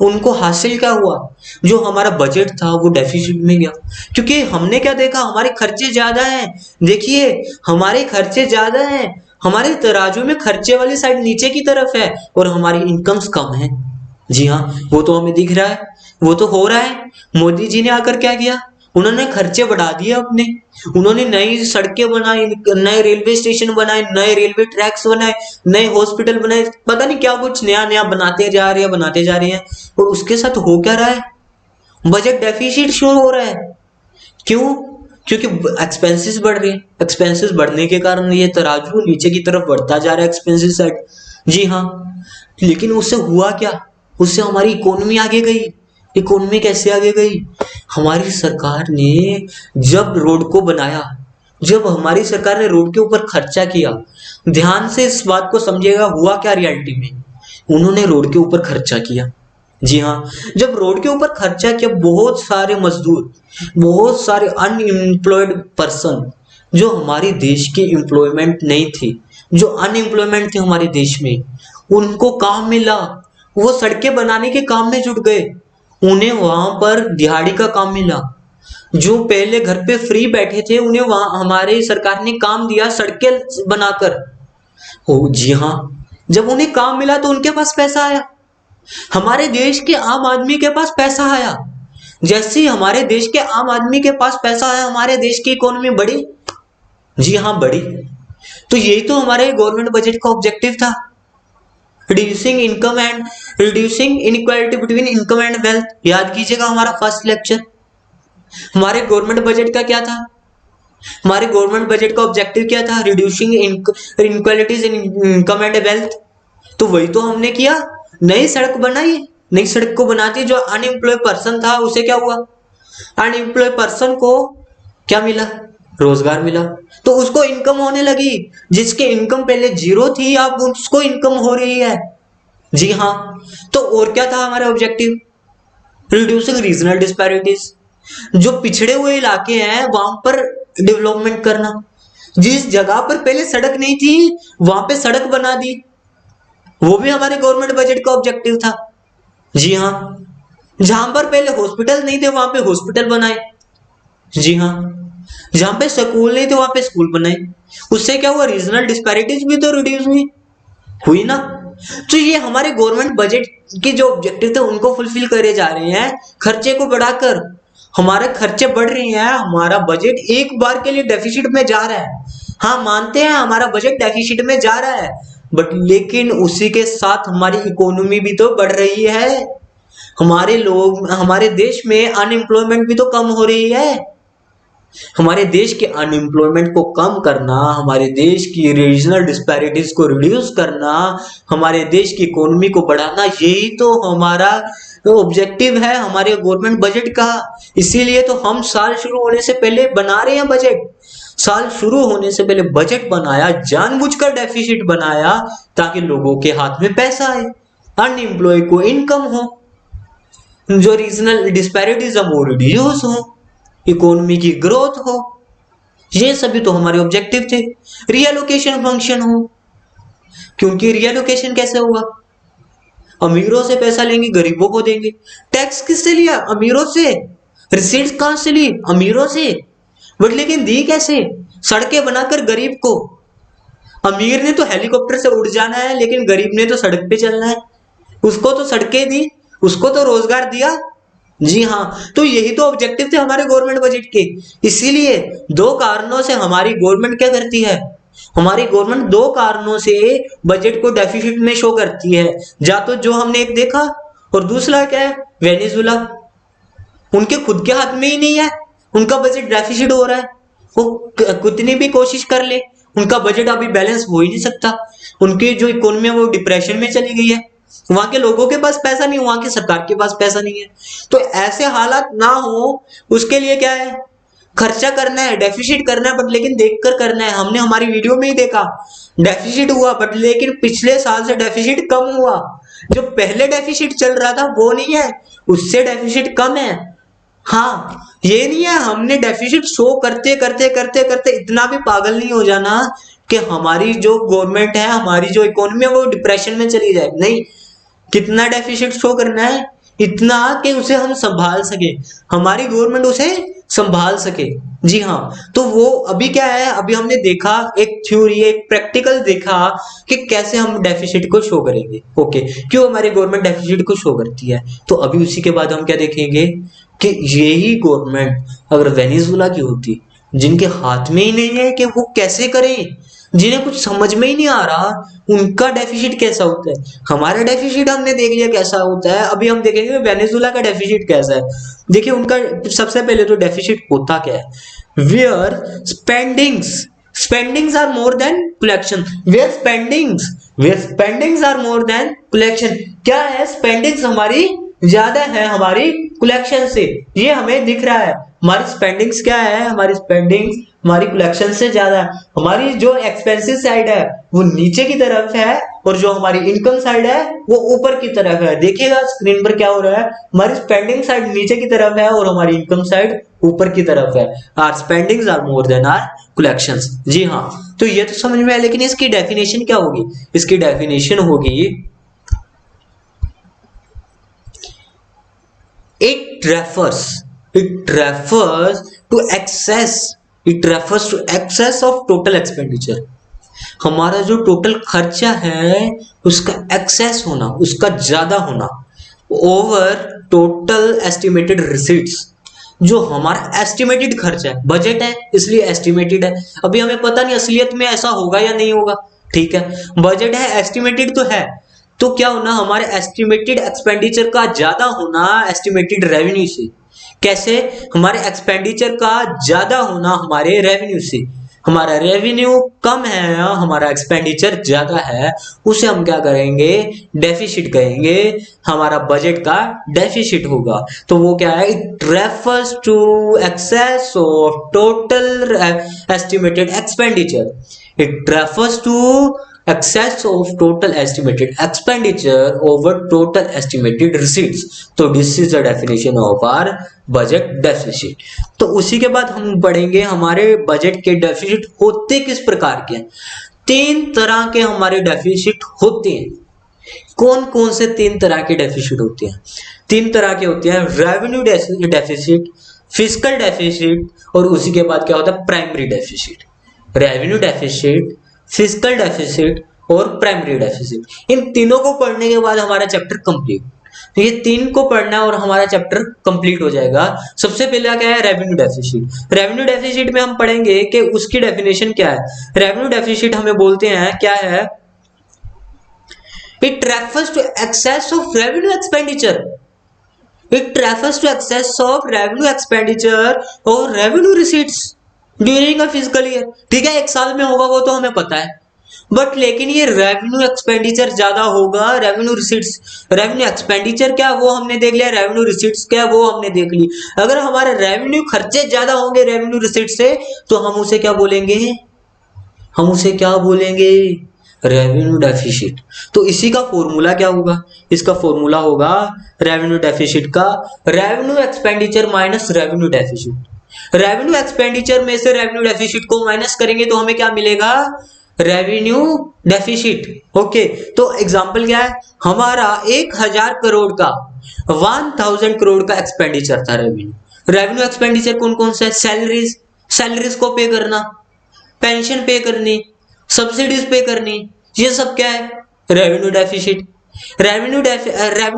उनको हासिल क्या हुआ? जो हमारा बजट था वो डेफिसिट में गया, क्योंकि हमने क्या देखा, हमारे खर्चे ज्यादा हैं। देखिए, हमारे खर्चे ज्यादा हैं, हमारे तराजू में खर्चे वाली साइड नीचे की तरफ है और हमारी इनकम्स कम है। जी हाँ, वो तो हमें दिख रहा है, वो तो हो रहा है। मोदी जी ने आकर क्या किया, उन्होंने खर्चे बढ़ा दिए अपने। उन्होंने नई सड़कें बनाई, नए रेलवे स्टेशन बनाए, नए रेलवे ट्रैक्स बनाए, नए हॉस्पिटल बनाए, पता नहीं क्या कुछ नया नया बनाते जा रहे हैं। और उसके साथ हो क्या रहा है? बजट डेफिसिट शो हो रहा है। क्यों? क्योंकि एक्सपेंसेस बढ़ रहे हैं। एक्सपेंसेस बढ़ने के कारण ये तराजू नीचे की तरफ बढ़ता जा रहा है, एक्सपेंसेस साइड। जी हाँ, लेकिन उससे हुआ क्या? उससे हमारी इकोनॉमी आगे गई। इकोनॉमी कैसे आगे गई? हमारी सरकार ने जब रोड को बनाया, जब हमारी सरकार ने रोड के ऊपर खर्चा किया, ध्यान से इस बात को समझिएगा, हुआ क्या रियलिटी में? उन्होंने रोड के ऊपर खर्चा किया। जी हाँ, जब रोड के ऊपर खर्चा किया, बहुत सारे मजदूर, बहुत सारे अनएम्प्लॉयड पर्सन, जो हमारे देश की एम्प्लॉयमेंट नहीं थी, जो अनएम्प्लॉयमेंट थे हमारे देश में, उनको काम मिला। वो सड़कें बनाने के काम में जुट गए, उन्हें वहां पर दिहाड़ी का काम मिला। जो पहले घर पे फ्री बैठे थे, उन्हें वहां हमारी सरकार ने काम दिया सड़कें बनाकर। ओ जी हाँ, जब उन्हें काम मिला तो उनके पास पैसा आया। हमारे देश के आम आदमी के पास पैसा आया। जैसे ही हमारे देश के आम आदमी के पास पैसा आया, हमारे देश की इकोनॉमी बढ़ी। जी हाँ, बढ़ी। तो यही तो हमारे गवर्नमेंट बजट का ऑब्जेक्टिव था, reducing income and reducing inequality between income and wealth. याद कीजिएगा हमारा फर्स्ट लेक्चर। हमारे गवर्नमेंट बजट का क्या था? हमारे गवर्नमेंट बजट का ऑब्जेक्टिव क्या था? Reducing inequalities in income and wealth. तो वही तो हमने किया। नई सड़क बनाई, नई सड़क को बनाती, जो अनएम्प्लॉय पर्सन था उसे क्या हुआ? अनएम्प्लॉय पर्सन को क्या मिला? रोजगार मिला। तो उसको इनकम होने लगी। जिसके इनकम पहले जीरो थी, अब उसको इनकम हो रही है। जी हाँ, तो और क्या था हमारा ऑब्जेक्टिव? Reducing regional disparities. जो पिछड़े हुए इलाके हैं वहां पर डेवलपमेंट करना। जिस जगह पर पहले सड़क नहीं थी, वहां पे सड़क बना दी। वो भी हमारे गवर्नमेंट बजट का ऑब्जेक्टिव था। जी हाँ, जहां पर पहले हॉस्पिटल नहीं थे, वहां पे हॉस्पिटल बनाए। जी हाँ, जहां पे स्कूल नहीं थे, वहां पे स्कूल बनाए। उससे क्या हुआ? रीजनल डिस्पैरिटीज भी तो रिड्यूस हुई ना। तो ये हमारे गवर्नमेंट बजट के जो ऑब्जेक्टिव थे उनको फुलफिल करे जा रहे हैं, खर्चे को बढ़ाकर। हमारे खर्चे बढ़ रहे हैं, हमारा बजट एक बार के लिए डेफिसिट में जा रहा है। हाँ, मानते हैं हमारा बजट डेफिसिट में जा रहा है, बट लेकिन उसी के साथ हमारी इकोनॉमी भी तो बढ़ रही है। हमारे लोग, हमारे देश में अनएम्प्लॉयमेंट भी तो कम हो रही है। हमारे देश के अनएम्प्लॉयमेंट को कम करना, हमारे देश की रीजनल डिस्पैरिटीज को रिड्यूस करना, हमारे देश की इकोनॉमी को बढ़ाना, यही तो हमारा ऑब्जेक्टिव है हमारे गवर्नमेंट बजट का। इसीलिए तो हम साल शुरू होने से पहले बना रहे हैं बजट। साल शुरू होने से पहले बजट बनाया, जानबूझकर डेफिसिट बनाया, ताकि लोगों के हाथ में पैसा आए, अनएम्प्लॉय को इनकम हो, जो रीजनल डिस्पैरिटीज है वो रिड्यूस हो, इकोनॉमी की ग्रोथ हो। ये सभी तो हमारे ऑब्जेक्टिव थे। रीएलोकेशन फंक्शन हो, क्योंकि रीएलोकेशन कैसे होगा? अमीरों से पैसा लेंगे, गरीबों को देंगे। टैक्स किससे लिया? अमीरों से। रिसीट्स कहां से ली? अमीरों से। बट लेकिन दी कैसे? सड़कें बनाकर गरीब को। अमीर ने तो हेलीकॉप्टर से उड़ जाना है, लेकिन गरीब ने तो सड़क पे चलना है। उसको तो सड़कें दी, उसको तो रोजगार दिया। जी हाँ, तो यही तो ऑब्जेक्टिव थे हमारे गवर्नमेंट बजट के। इसीलिए दो कारणों से हमारी गवर्नमेंट क्या करती है, हमारी गवर्नमेंट दो कारणों से बजट को डेफिसिट में शो करती है। या तो जो हमने एक देखा, और दूसरा क्या है, वेनेजुला। उनके खुद के हाथ में ही नहीं है, उनका बजट डेफिसिट हो रहा है। वो कितनी भी कोशिश कर ले, उनका बजट अभी बैलेंस हो ही नहीं सकता। उनकी जो इकोनॉमी है वो डिप्रेशन में चली गई है। वहां के लोगों के पास पैसा नहीं, वहां की सरकार के पास पैसा नहीं है। तो ऐसे हालात ना हो, उसके लिए क्या है, खर्चा करना है, डेफिसिट करना है, बट लेकिन देखकर करना है। हमने हमारी वीडियो में ही देखा, डेफिसिट हुआ, बट लेकिन पिछले साल से डेफिसिट कम हुआ। जो पहले डेफिसिट चल रहा था वो नहीं है, उससे डेफिसिट कम है। हाँ, ये नहीं है हमने डेफिसिट शो करते करते करते करते इतना भी पागल नहीं हो जाना कि हमारी जो गवर्नमेंट है, हमारी जो इकोनॉमी है वो डिप्रेशन में चली जाए। नहीं, कितना डेफिसिट शो करना है, इतना कि उसे हम संभाल सके, हमारी गवर्नमेंट उसे संभाल सके। जी हाँ, तो वो अभी क्या है, अभी हमने देखा एक थ्योरी, एक प्रैक्टिकल देखा कि कैसे हम डेफिसिट को शो करेंगे। ओके, क्यों हमारी गवर्नमेंट डेफिसिट को शो करती है। तो अभी उसी के बाद हम क्या देखेंगे कि यही गवर्नमेंट अगर वेनेजुला की होती, जिनके हाथ में ही नहीं है कि वो कैसे करें, जिन्हें कुछ समझ में ही नहीं आ रहा उनका डेफिसिट कैसा होता है। हमारा डेफिसिट हमने देख लिया कैसा होता है, अभी हम देखेंगे वेनेजुला का डेफिसिट कैसा है। देखिए उनका सबसे पहले तो डेफिसिट होता क्या है, where spendings are more than collection. Where spendings are more than collection. क्या है, स्पेंडिंग्स हमारी ज्यादा है हमारी कलेक्शन से, ये हमें दिख रहा है। हमारी स्पेंडिंग्स क्या है, हमारी स्पेंडिंग्स हमारी कलेक्शन से ज्यादा है। हमारी जो एक्सपेंसिव साइड है वो नीचे की तरफ है, और जो हमारी इनकम साइड है वो ऊपर की तरफ है। देखिएगा स्क्रीन पर क्या हो रहा है, हमारी स्पेंडिंग साइड नीचे की तरफ है और हमारी इनकम साइड ऊपर की तरफ है। Our spendings are more than our collections. जी हाँ, तो ये तो समझ में आया, लेकिन इसकी डेफिनेशन क्या होगी, इसकी डेफिनेशन होगी it refers to excess of total expenditure। हमारा जो टोटल खर्चा है उसका एक्सेस होना, उसका ज्यादा होना, ओवर टोटल एस्टिमेटेड रिसीट्स। जो हमारा एस्टिमेटेड खर्चा है, बजट है इसलिए एस्टिमेटेड है, अभी हमें पता नहीं असलियत में ऐसा होगा या नहीं होगा। ठीक है, बजट है, एस्टिमेटेड तो है, तो क्या होना, हमारे एस्टिमेटेड एक्सपेंडिचर का ज्यादा होना एस्टिमेटेड रेवेन्यू से। कैसे, हमारे एक्सपेंडिचर का ज्यादा होना हमारे रेवेन्यू से। हमारा रेवेन्यू कम है, हमारा एक्सपेंडिचर ज्यादा है, उसे हम क्या करेंगे, डेफिसिट कहेंगे। हमारा बजट का डेफिसिट होगा, तो वो क्या है, it refers to excess of total estimated expenditure. It refers to excess of total estimated expenditure over total estimated receipts। तो this is the definition of our budget deficit। तो उसी के बाद हम पढ़ेंगे हमारे बजट के डेफिसिट होते किस प्रकार के। तीन तरह के हमारे डेफिसिट होते हैं। कौन कौन से तीन तरह के डेफिसिट होते हैं? तीन तरह के होते हैं, रेवेन्यू डेफिसिट, फिस्कल डेफिसिट, और उसी के बाद क्या होता है, primary deficit. Revenue deficit, fiscal deficit और प्राइमरी डेफिसिट। इन तीनों को पढ़ने के बाद हमारा चैप्टर कंप्लीट। तो ये तीन को पढ़ना और हमारा चैप्टर कंप्लीट हो जाएगा। सबसे पहला क्या है, रेवेन्यू डेफिसिट। रेवेन्यू डेफिसिट में हम पढ़ेंगे कि उसकी डेफिनेशन क्या है। रेवेन्यू डेफिसिट हमें बोलते हैं क्या है, it refers to excess of revenue expenditure. It refers to excess of revenue expenditure और revenue receipts during a physical year. ठीक है, एक साल में होगा वो तो हमें पता है, बट लेकिन ये रेवेन्यू एक्सपेंडिचर ज्यादा होगा, रेवेन्यू रिसीट्स। रेवेन्यू एक्सपेंडिचर क्या वो हमने देख लिया, रेवेन्यू रिसीट्स क्या वो हमने देख ली। अगर हमारे रेवेन्यू खर्चे ज्यादा होंगे रेवेन्यू रिसीट से, तो हम उसे क्या बोलेंगे, हम उसे क्या बोलेंगे, रेवेन्यू डेफिसिट। तो इसी का फॉर्मूला क्या होगा, इसका फॉर्मूला होगा रेवेन्यू डेफिसिट का revenue expenditure minus revenue deficit. Revenue expenditure में से रेवेन्यू डेफिसिट को माइनस करेंगे तो हमें क्या मिलेगा, रेवेन्यू डेफिसिट। ओके, तो एग्जांपल क्या है, हमारा 1000 करोड़ का 1000 करोड़ का एक्सपेंडिचर था रेवेन्यू। रेवेन्यू एक्सपेंडिचर कौन कौन से है? सैलरीज को पे करना, पेंशन पे करनी, सब्सिडीज पे करनी, ये सब क्या है? Revenue deficit. Revenue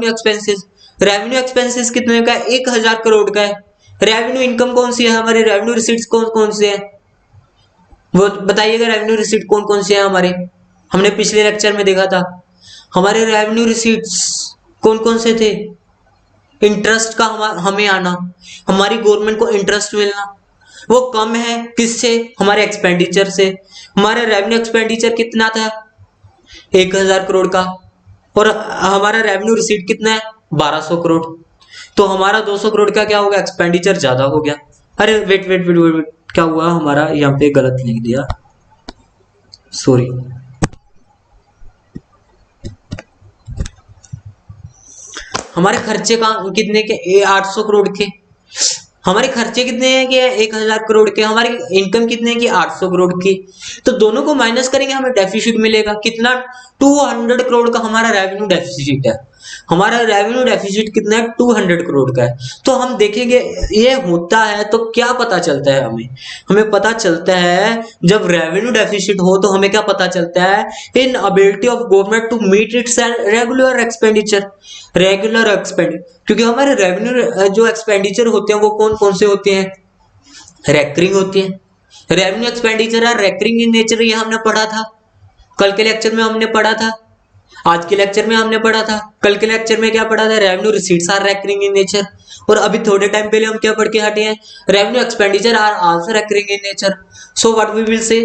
expenses, revenue expenses कितने का है? 1000 करोड़ का है। रेवेन्यू इनकम कौन सी है हमारे? रेवेन्यू रिसीट्स कौन कौन से है वो बताइएगा। रेवेन्यू रिसीट कौन कौन से हैं हमारे? हमने पिछले लेक्चर में देखा था हमारे रेवेन्यू रिसीट्स कौन कौन से थे। इंटरेस्ट का हमें आना, हमारी गवर्नमेंट को इंटरेस्ट मिलना, वो कम है किससे? हमारे एक्सपेंडिचर से। हमारा रेवेन्यू एक्सपेंडिचर कितना था? 1000 करोड़ का, और हमारा रेवेन्यू रिसीट कितना है? 1200 करोड़। तो हमारा 200 करोड़ का क्या हो गया? एक्सपेंडिचर ज्यादा हो गया। अरे वेट वेट वेट वेट, क्या हुआ? हमारा यहाँ पे गलत लिख दिया, सॉरी। हमारे खर्चे का कितने के? 800 करोड़ के। हमारे खर्चे कितने हैं कि 1000 करोड़ के, हमारी इनकम कितने की? 800 करोड़ की। तो दोनों को माइनस करेंगे हमें डेफिसिट मिलेगा कितना? 200 करोड़ का हमारा रेवेन्यू डेफिसिट है। हमारा रेवेन्यू डेफिसिट कितना है? 200 करोड़ का है। तो हम देखेंगे ये होता है तो क्या पता चलता है हमें? हमें पता चलता है जब रेवेन्यू डेफिसिट हो तो हमें क्या पता चलता है? Inability of government to meet its regular expenditure. Regular expenditure, क्योंकि हमारे रेवेन्यू जो एक्सपेंडिचर होते हैं वो कौन कौन से होते हैं? रेकरिंग होते हैं। Revenue expenditure are recurring in nature, ये हमने पढ़ा था, कल के लेक्चर में हमने पढ़ा था, आज के लेक्चर में हमने पढ़ा था। कल के लेक्चर में क्या पढ़ा था? Revenue receipts are recurring in nature. और अभी थोड़े टाइम पहले हम क्या पढ़ के हटे हैं? Revenue expenditure are also recurring in nature. So what we will say,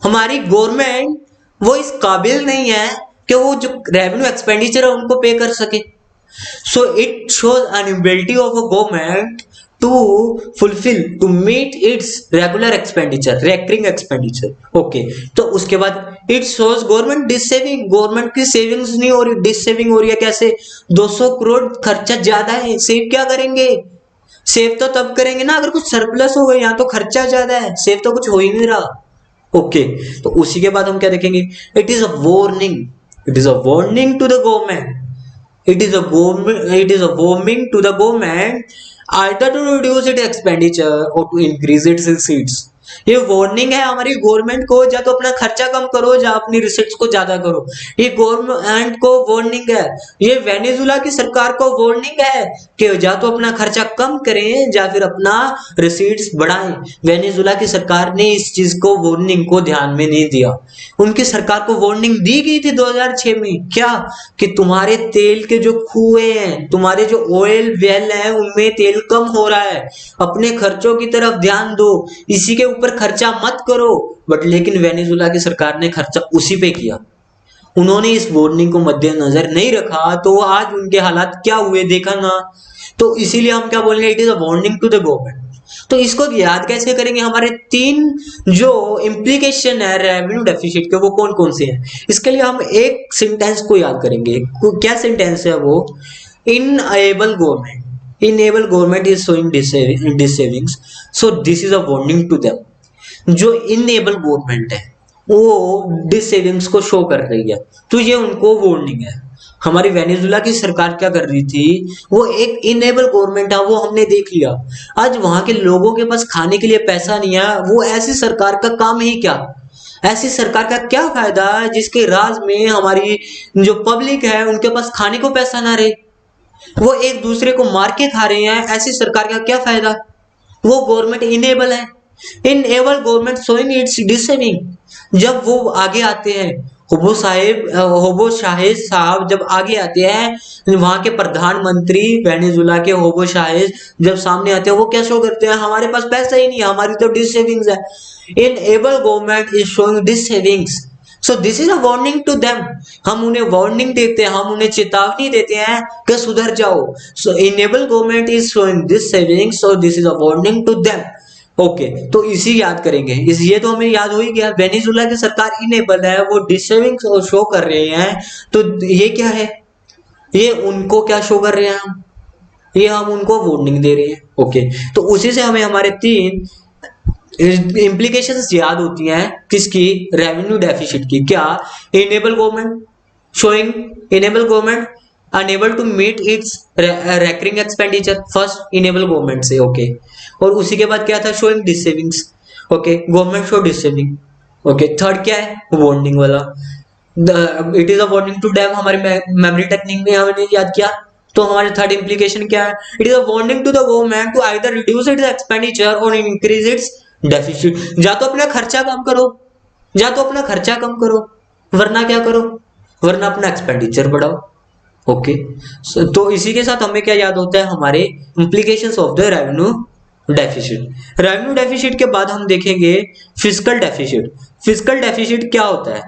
हमारी गवर्नमेंट वो इस काबिल नहीं है कि वो जो रेवेन्यू एक्सपेंडिचर है उनको पे कर सके। So it shows an ability of a government to fulfill, to meet its regular expenditure, recurring expenditure. Okay, तो उसके बाद it shows government डिससेविंग, गवर्नमेंट की सेविंग्स नहीं हो रही, डिससेविंग हो रही है। कैसे? 200 करोड़ खर्चा ज्यादा है, सेव क्या करेंगे? सेव तो तब करेंगे ना अगर कुछ सरप्लस हो गया, यहाँ तो खर्चा ज्यादा है, सेव तो कुछ हो ही नहीं रहा। ओके, तो उसी के बाद हम क्या देखेंगे? It is a warning, it is a warning to the government, it is a warning to the government either to reduce its expenditure or to increase its receipts। ये वार्निंग है हमारी गवर्नमेंट को, या तो अपना खर्चा कम करो या अपनी रिसीट्स को ज्यादा करो। ये गवर्नमेंट को वार्निंग है, ये वेनेजुला की सरकार को वार्निंग है कि या तो अपना खर्चा कम करें या फिर अपना रिसीट्स बढ़ाएं। वेनेजुला की सरकार ने इस चीज को, वार्निंग को ध्यान में नहीं दिया। उनकी सरकार को वार्निंग दी गई थी 2006 में, क्या? कि तुम्हारे तेल के जो कुएं हैं, तुम्हारे जो ऑयल वेल है उनमें तेल कम हो रहा है, अपने खर्चों की तरफ ध्यान दो, इसी के ऊपर खर्चा मत करो। बट लेकिन वेनेजुला की सरकार ने खर्चा उसी पे किया, उन्होंने इस वार्निंग को मद्देनजर नहीं रखा, तो आज उनके हालात क्या हुए देखा ना। तो इसीलिए हम क्या बोलेंगे? It is a warning to the government. तो इसको याद कैसे करेंगे? हमारे 3 जो इम्प्लीकेशन है रेवेन्यू डेफिसिट के वो कौन कौन से हैं? इसके लिए हम एक सेंटेंस को याद करेंगे। क्या सेंटेंस है वो? Enable government, enable government is showing dissavings, so this is a warning to them. जो इनेबल गवर्नमेंट है वो डिससेविंग्स को शो कर रही है, तो ये उनको वार्निंग है। हमारी वेनेजुला की सरकार क्या कर रही थी? वो एक इनेबल गवर्नमेंट है, वो हमने देख लिया। आज वहां के लोगों के पास खाने के लिए पैसा नहीं है, वो ऐसी सरकार का काम ही क्या? ऐसी सरकार का क्या फायदा जिसके राज में हमारी जो पब्लिक है उनके पास खाने को पैसा ना रहे, वो एक दूसरे को मार के खा रहे हैं। ऐसी सरकार का क्या फायदा? वो गवर्नमेंट इनेबल है। Enable government showing its dissaving. जब वो आगे आते हैं, होबो शाहेद साहब जब आगे आते हैं, वहां के प्रधानमंत्री वेनेजुला के होबो शाहेद जब सामने आते हैं, वो क्या शो करते हैं? हमारे पास पैसा ही नहीं है, हमारी तो डिससेविंग्स है। Enable government is showing dissavings, so this is a warning to them. हम उन्हें वार्निंग देते हैं, हम उन्हें चेतावनी देते हैं कि सुधर जाओ। So enable government is showing dissavings, so this is a warning to them. Okay, तो इसी याद करेंगे। इस ये तो हमें याद हो ही गया, वेनेजुला की सरकार इनेबल है, वो डिससेविंग्स शो कर रहे हैं। तो ये क्या है? ये उनको क्या शो कर रहे हैं हम? ये हम उनको वार्निंग दे रहे हैं। ओके, तो उसी से हमें हमारे 3 इम्प्लीकेशंस याद होती हैं किसकी, रेवेन्यू डेफिसिट की। क्या, enable government showing, enable government unable to meet its recurring expenditure, first enable government से, ओके। और उसी के बाद क्या था, showing dissavings, okay, government show dissaving, okay. Third क्या है, वार्निंग वाला, it is a warning to them, हमारी मेमोरी टेक्निक में हमने याद किया। तो हमारे थर्ड इम्प्लीकेशन क्या है, it is a warning to the government to either reduce its expenditure और इंक्रीज इट्स डेफिसिट। या तो अपना खर्चा कम करो, या तो अपना खर्चा कम करो, वरना क्या करो, वरना अपना एक्सपेंडिचर बढ़ाओ, ओके। तो इसी के साथ हमें क्या याद होता है, हमारे implications of the revenue deficit. Revenue deficit के बाद हम देखेंगे फिस्कल डेफिसिट। फिस्कल डेफिसिट क्या होता है,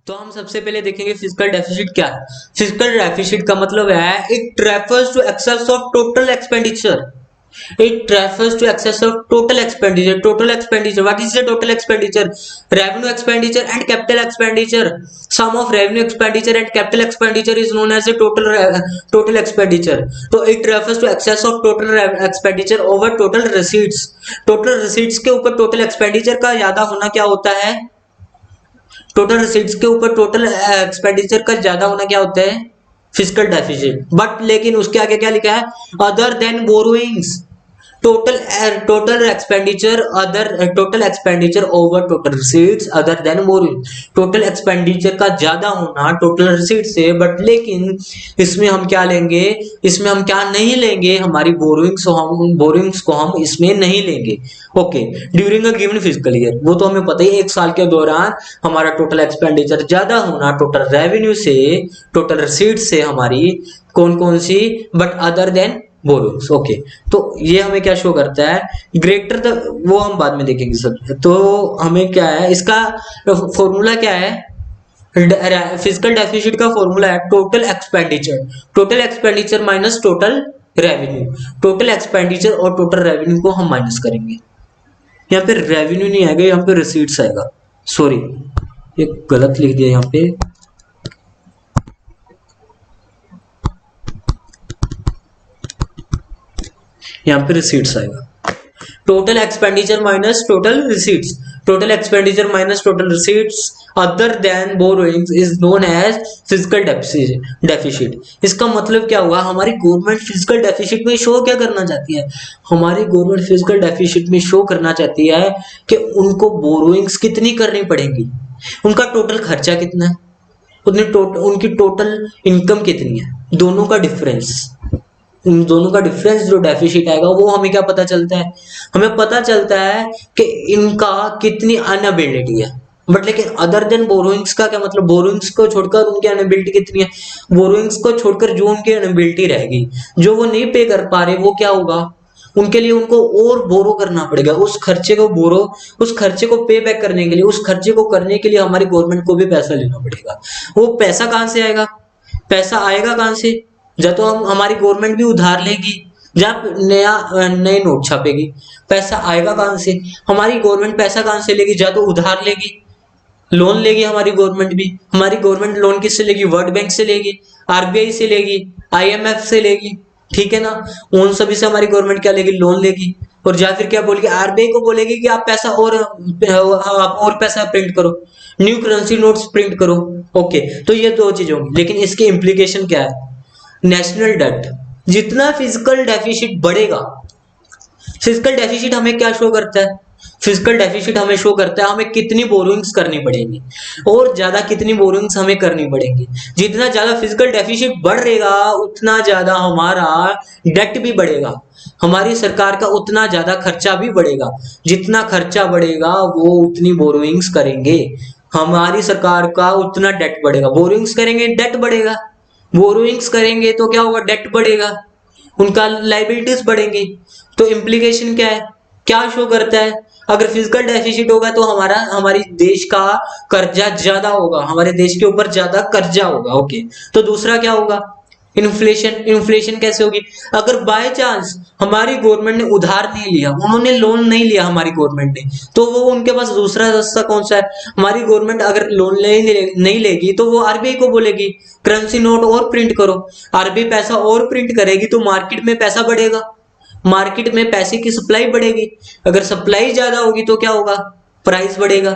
तो हम सबसे पहले देखेंगे फिस्कल डेफिसिट क्या है। फिस्कल डेफिसिट का मतलब है it refers to excess of total expenditure, it refers to excess of total expenditure. Total expenditure, what is the total expenditure, revenue expenditure and capital expenditure. Sum of revenue expenditure and capital expenditure is known as the total expenditure. So it refers to excess of total expenditure over total receipts. Total receipts के ऊपर total expenditure का ज्यादा होना क्या होता है, total receipts के ऊपर टोटल एक्सपेंडिचर का ज्यादा होना क्या होता है, फिस्कल डेफिसिट। बट लेकिन उसके आगे क्या लिखा है, other than borrowings, total expenditure, other total expenditure over total receipts other then borrowing. Total expenditure का ज्यादा होना टोटल रिसीट से, बट लेकिन इसमें हम क्या लेंगे, इसमें हम क्या नहीं लेंगे, हमारी बोरोइंग्स को हम इसमें नहीं लेंगे, okay. During a given physical year, वो तो हमें पता ही, एक साल के दौरान हमारा टोटल एक्सपेंडिचर ज्यादा होना टोटल रेवेन्यू से, टोटल रिसीट से हमारी कौन कौन सी, but other than borrowings, okay. तो ये हमें क्या शो करता है, ग्रेटर द, वो हम बाद में देखेंगे सब। तो हमें क्या है, इसका फॉर्मूला क्या है, फिजिकल डेफिसिट का फॉर्मूला है total expenditure minus total revenue. Total expenditure और टोटल रेवेन्यू को हम माइनस करेंगे। यहाँ पे रेवेन्यू नहीं आएगा, यहाँ पे रिसीट्स आएगा, सॉरी ये गलत लिख दिया, यहाँ पे रिसीट्स आएगा। Total expenditure minus total receipts, total expenditure minus total receipts other than borrowings is known as physical deficit. इसका मतलब क्या हुआ, हमारी गवर्नमेंट फिजिकल डेफिसिट में शो क्या करना चाहती है, हमारी गवर्नमेंट फिजिकल डेफिसिट में शो करना चाहती है कि उनको बोरोइंग्स कितनी करनी पड़ेगी, उनका टोटल खर्चा कितना है, उनकी टोटल इनकम कितनी है, दोनों का डिफरेंस, इन दोनों का डिफरेंस जो डेफिसिट आएगा वो हमें क्या पता चलता है, हमें पता चलता है कि इनका कितनी अनएबिलिटी है। बट लेकिन अदर देन बोरोइंग्स का क्या मतलब, बोरोइंग्स को छोड़कर उनकी अनएबिलिटी कितनी है, बोरोइंग्स को छोड़कर जो उनकी अनएबिलिटी रहेगी, जो वो नहीं पे कर पा रहे, वो क्या होगा, उनके लिए उनको और बोरो करना पड़ेगा, उस खर्चे को पे बैक करने के लिए, उस खर्चे को करने के लिए हमारी गवर्नमेंट को भी पैसा लेना पड़ेगा। वो पैसा कहां से आएगा, पैसा आएगा कहां से, या तो हमारी गवर्नमेंट भी उधार लेगी या नए नोट छापेगी। पैसा आएगा कहां से, हमारी गवर्नमेंट पैसा कहां से लेगी, या तो उधार लेगी, लोन लेगी हमारी गवर्नमेंट लोन किससे लेगी, वर्ल्ड बैंक से लेगी, आरबीआई से लेगी, आईएमएफ से लेगी, ठीक है ना। उन सभी से हमारी गवर्नमेंट क्या लेगी, लोन लेगी। और या फिर क्या बोलेगी, आरबीआई को बोलेगी कि आप पैसा और पैसा प्रिंट करो, न्यू करेंसी नोट्स प्रिंट करो, ओके। तो ये दो चीजें होंगी, लेकिन इसके इम्प्लीकेशन क्या है, नेशनल डेट, जितना फिजिकल डेफिसिट बढ़ेगा, फिजिकल डेफिसिट हमें क्या शो करता है, फिजिकल डेफिसिट हमें शो करता है हमें कितनी बोरोइंग्स करनी पड़ेगी, और ज्यादा कितनी बोरोइंग्स हमें करनी पड़ेगी। जितना ज्यादा फिजिकल डेफिसिट बढ़ेगा उतना ज्यादा हमारा डेट भी बढ़ेगा, हमारी सरकार का उतना ज्यादा खर्चा भी बढ़ेगा। जितना खर्चा बढ़ेगा वो उतनी बोरोइंग्स करेंगे, हमारी सरकार का उतना डेट बढ़ेगा। बोरोइंग्स करेंगे डेट बढ़ेगा, बोरोइंग्स करेंगे तो क्या होगा, डेट बढ़ेगा, उनका लाइबिलिटीज बढ़ेंगी। तो इम्प्लीकेशन क्या है, क्या शो करता है, अगर फिजिकल डेफिसिट होगा तो हमारी देश का कर्जा ज्यादा होगा, हमारे देश के ऊपर ज्यादा कर्जा होगा, ओके। तो दूसरा क्या होगा, इन्फ्लेशन कैसे होगी, अगर बाय चांस हमारी गवर्नमेंट ने उधार नहीं लिया, उन्होंने लोन नहीं लिया हमारी गवर्नमेंट ने, तो वो उनके पास दूसरा रास्ता कौन सा है, हमारी गवर्नमेंट अगर लोन नहीं लेगी तो वो आरबीआई को बोलेगी करेंसी नोट और प्रिंट करो, आरबीआई पैसा और प्रिंट करेगी तो मार्केट में पैसा बढ़ेगा, मार्केट में पैसे की सप्लाई बढ़ेगी। अगर सप्लाई ज्यादा होगी तो क्या होगा, प्राइस बढ़ेगा।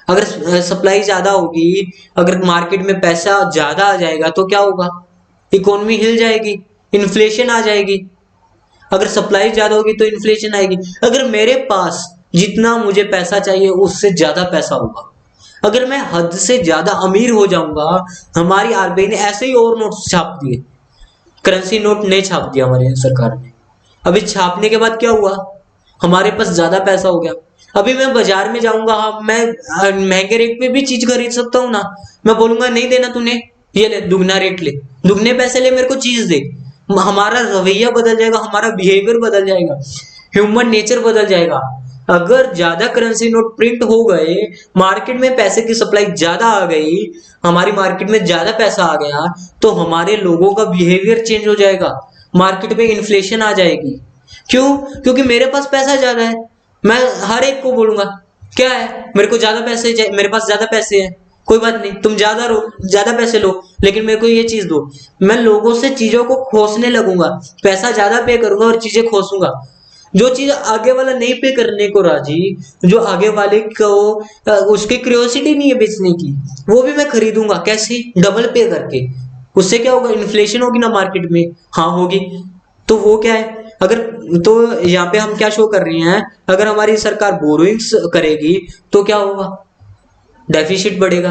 अगर सप्लाई ज्यादा होगी, अगर मार्केट में पैसा ज्यादा आ जाएगा तो क्या होगा, इकोनॉमी हिल जाएगी, इन्फ्लेशन आ जाएगी। अगर सप्लाई ज्यादा होगी तो इन्फ्लेशन आएगी। अगर मेरे पास जितना मुझे पैसा चाहिए उससे ज्यादा पैसा होगा, अगर मैं हद से ज्यादा अमीर हो जाऊंगा, हमारी आरबीआई ने ऐसे ही और नोट छाप दिए, करेंसी नोट नहीं छाप दिया हमारी सरकार ने। अभी छापने के बाद क्या हुआ, हमारे पास ज्यादा पैसा हो गया। अभी मैं बाजार में जाऊंगा, हाँ मैं महंगे रेट पे भी चीज खरीद सकता हूँ ना। मैं बोलूंगा नहीं देना तूने, ये ले दुगना रेट ले, दुगने पैसे ले, मेरे को चीज दे। हमारा रवैया बदल जाएगा, हमारा बिहेवियर बदल जाएगा, ह्यूमन नेचर बदल जाएगा। अगर ज्यादा करेंसी नोट प्रिंट हो गए, मार्केट में पैसे की सप्लाई ज्यादा आ गई, हमारी मार्केट में ज्यादा पैसा आ गया, तो हमारे लोगों का बिहेवियर चेंज हो जाएगा, मार्केट में इन्फ्लेशन आ जाएगी। क्यों? क्योंकि मेरे पास पैसा ज्यादा है। मैं हर एक को बोलूंगा क्या है, मेरे को ज्यादा पैसे चाहिए, मेरे पास ज्यादा पैसे हैं, कोई बात नहीं, तुम ज्यादा पैसे लो, लेकिन मेरे को ये चीज दो। मैं लोगों से चीजों को खोसने लगूंगा, पैसा ज्यादा पे करूंगा और चीजें खोसूंगा। जो चीज आगे वाला नहीं पे करने को राजी, जो आगे वाले को उसकी क्यूरियोसिटी नहीं है बेचने की, वो भी मैं खरीदूंगा। कैसे? डबल पे करके। उससे क्या होगा, इन्फ्लेशन होगी ना मार्केट में, हाँ होगी। तो वो क्या है, अगर तो यहाँ पे हम क्या शो कर रही हैं, अगर हमारी सरकार बोरोइंग्स करेगी तो क्या होगा, डेफिसिट बढ़ेगा,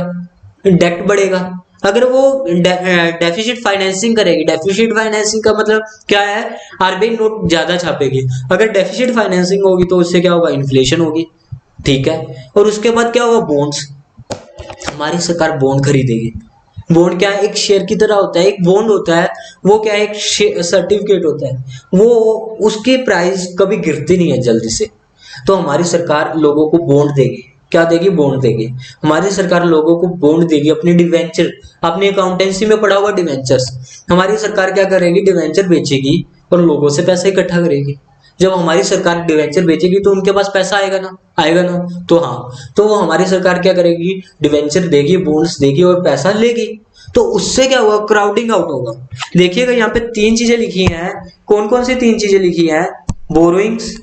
डेट बढ़ेगा। अगर वो डेफिसिट फाइनेंसिंग करेगी, डेफिसिट फाइनेंसिंग का मतलब क्या है, आरबीआई नोट ज्यादा छापेगी। अगर डेफिसिट फाइनेंसिंग होगी तो उससे क्या होगा, इन्फ्लेशन होगी, ठीक है। और उसके बाद क्या होगा, बॉन्ड्स, हमारी सरकार बॉन्ड खरीदेगी। बॉन्ड क्या है, एक शेयर की तरह होता है, एक बॉन्ड होता है, वो क्या है, एक सर्टिफिकेट होता है, वो उसकी प्राइस कभी गिरती नहीं है जल्दी से। तो हमारी सरकार लोगों को बॉन्ड देगी, क्या देगी, बॉन्ड देगी। हमारी सरकार लोगों को बॉन्ड देगी, अपने डिवेंचर, अपनी अकाउंटेंसी में पढ़ा हुआ डिवेंचर्स, हमारी सरकार क्या करेगी, डिवेंचर बेचेगी और लोगों से पैसा इकट्ठा करेगी। जब हमारी सरकार डिवेंचर बेचेगी तो उनके पास पैसा आएगा ना, आएगा ना। तो हाँ, तो वो हमारी सरकार क्या करेगी, डिवेंचर देगी, बॉन्ड्स देगी और पैसा लेगी। तो उससे क्या होगा, क्राउडिंग आउट होगा। देखिएगा यहाँ पे तीन चीजें लिखी हैं, कौन कौन सी तीन चीजें लिखी हैं, बोरोइंग्स,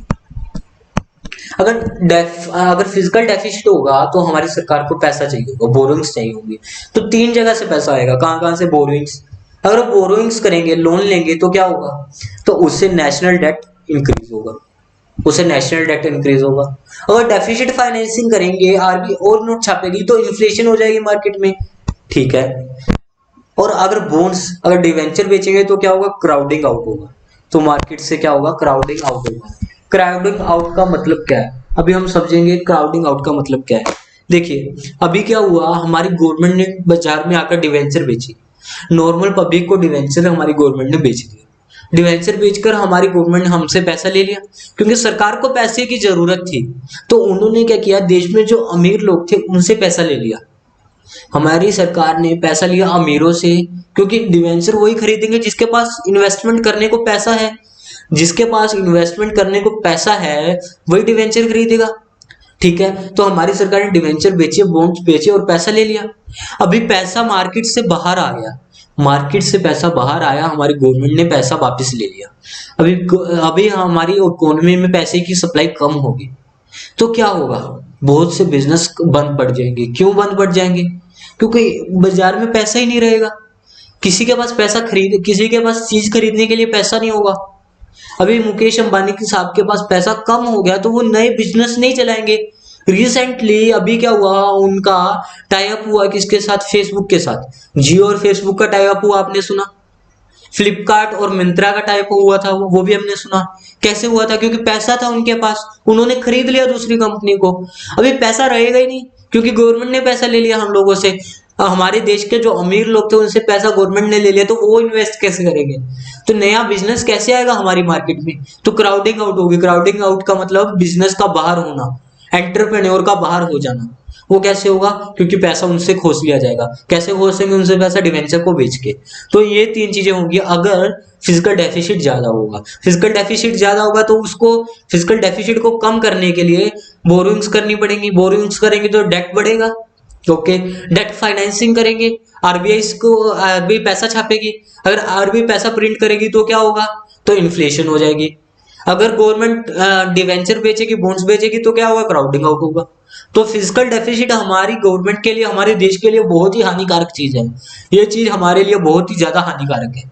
अगर फिजिकल डेफिसिट होगा तो हमारी सरकार को पैसा चाहिए होगा, बोरोइंग्स चाहिए होगी। तो तीन जगह से पैसा आएगा, कहाँ कहाँ से, बोरोइंग्स। अगर बोरोइंग्स करेंगे, लोन लेंगे तो क्या होगा, तो उससे नेशनल डेट इंक्रीज होगा, उससे नेशनल डेट इंक्रीज होगा। अगर डेफिसिट फाइनेंसिंग करेंगे, आरबीआई और नोट छापेगी तो इन्फ्लेशन हो जाएगी मार्केट में, ठीक है। और अगर बॉन्ड्स, अगर डिवेंचर बेचेंगे तो क्या होगा, क्राउडिंग आउट होगा। तो मार्केट से क्या होगा, क्राउडिंग आउट होगा। क्राउडिंग आउट का मतलब क्या है, अभी हम समझेंगे क्राउडिंग आउट का मतलब क्या है। देखिए अभी क्या हुआ, हमारी गवर्नमेंट ने बाजार में आकर डिवेंचर बेची, नॉर्मल पब्लिक को डिवेंचर हमारी गवर्नमेंट ने बेच दिया। डिवेंचर बेचकर हमारी गवर्नमेंट ने हमसे पैसा ले लिया, क्योंकि सरकार को पैसे की जरूरत थी। तो उन्होंने क्या किया, देश में जो अमीर लोग थे उनसे पैसा ले लिया। हमारी सरकार ने पैसा लिया अमीरों से, क्योंकि डिवेंचर वही खरीदेंगे जिसके पास इन्वेस्टमेंट करने को पैसा है, जिसके पास इन्वेस्टमेंट करने को पैसा है वही डिवेंचर खरीदेगा, ठीक है। तो हमारी सरकार ने डिवेंचर बेचे, बॉन्ड्स बेचे और पैसा ले लिया। अभी पैसा मार्केट से बाहर आ गया, मार्केट से पैसा बाहर आया, हमारी गवर्नमेंट ने पैसा वापस ले लिया। अभी अभी हमारी इकोनॉमी में पैसे की सप्लाई कम होगी तो क्या होगा, बहुत से बिजनेस बंद पड़ जाएंगे। क्यों बंद पड़ जाएंगे, क्योंकि बाजार में पैसा ही नहीं रहेगा, किसी के पास किसी के पास चीज खरीदने के लिए पैसा नहीं होगा। अभी मुकेश अंबानी के साहब के पास पैसा कम हो गया तो वो नए बिजनेस नहीं चलाएंगे। रिसेंटली अभी क्या हुआ, उनका टाई अप हुआ किसके साथ, फेसबुक के साथ। जियो और फेसबुक का टाई अप हुआ, आपने सुना। फ्लिपकार्ट और मिंत्रा का टाइप हुआ था, वो भी हमने सुना। कैसे हुआ था, क्योंकि पैसा था उनके पास, उन्होंने खरीद लिया दूसरी कंपनी को। अभी पैसा रहेगा ही नहीं, क्योंकि गवर्नमेंट ने पैसा ले लिया हम लोगों से। हमारे देश के जो अमीर लोग थे उनसे पैसा गवर्नमेंट ने ले लिया, तो वो इन्वेस्ट कैसे करेंगे, तो नया बिजनेस कैसे आएगा हमारी मार्केट में। तो क्राउडिंग आउट होगी। क्राउडिंग आउट का मतलब बिजनेस का बाहर होना, एंटरप्रेन्योर का बाहर हो जाना। वो कैसे होगा, क्योंकि पैसा उनसे खोस लिया जाएगा। कैसे खोसेंगे उनसे पैसा, डिवेंचर को बेच के। तो ये तीन चीजें होंगी अगर फिजिकल डेफिसिट ज्यादा होगा। फिजिकल डेफिसिट ज्यादा होगा तो उसको, फिजिकल डेफिसिट को कम करने के लिए बोरोइंग्स करनी पड़ेंगी। बोरोइंग्स करेंगे तो डेट बढ़ेगा, ओके। डेट फाइनेंसिंग करेंगे, आरबीआई पैसा छापेगी। अगर आरबीआई पैसा प्रिंट करेगी तो क्या होगा, तो इन्फ्लेशन हो जाएगी। अगर गवर्नमेंट डिवेंचर बेचेगी, बॉन्ड्स बेचेगी तो क्या होगा, क्राउडिंग आउट होगा। तो फिजिकल डेफिसिट हमारी गवर्नमेंट के लिए, हमारे देश के लिए बहुत ही हानिकारक चीज है। ये चीज हमारे लिए बहुत ही ज्यादा हानिकारक है।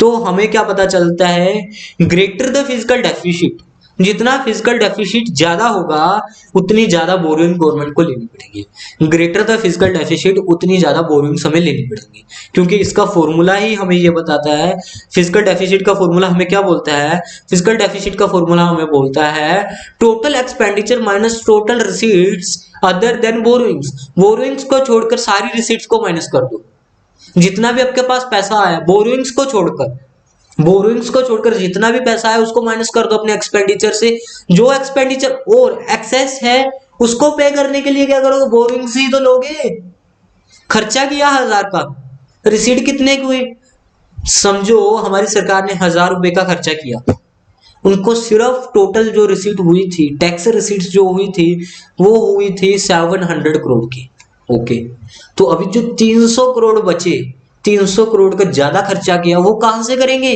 तो हमें क्या पता चलता है, ग्रेटर द फिजिकल डेफिसिट, जितना फिजिकल डेफिसिट ज्यादा होगा उतनी ज्यादा बोरोइंग गवर्नमेंट को लेनी पड़ेगी। ग्रेटर द फिजिकल डेफिसिट, उतनी ज्यादा बोरोइंग्स हमें लेनी पड़ेगी, क्योंकि इसका फॉर्मूला ही हमें ये बताता है। फिजिकल डेफिसिट का फॉर्मूला हमें क्या बोलता है, फिजिकल डेफिसिट का फॉर्मूला हमें बोलता है total expenditure minus total receipts other than borrowings. Borrowings को छोड़कर सारी रिसीट्स को माइनस कर दो। जितना भी आपके पास पैसा आया, बोरोइंग्स को छोड़कर जितना भी पैसा है उसको माइनस कर दो अपने एक्सपेंडिचर से। जो एक्सपेंडिचर और एक्सेस है उसको पे करने के लिए क्या करोगे, बोरोइंग्स ही तो लोगे। खर्चा किया 1000 का, रिसीट कितने की हुई, समझो हमारी सरकार ने 1000 रुपए का खर्चा किया, उनको सिर्फ टोटल जो रिसीट हुई थी, टैक्स रिसीट्स जो हुई थी, वो हुई थी 700 करोड़ की। ओके, तो अभी जो 300 करोड़ बचे, 300 करोड़ का ज्यादा खर्चा किया, वो कहां से करेंगे,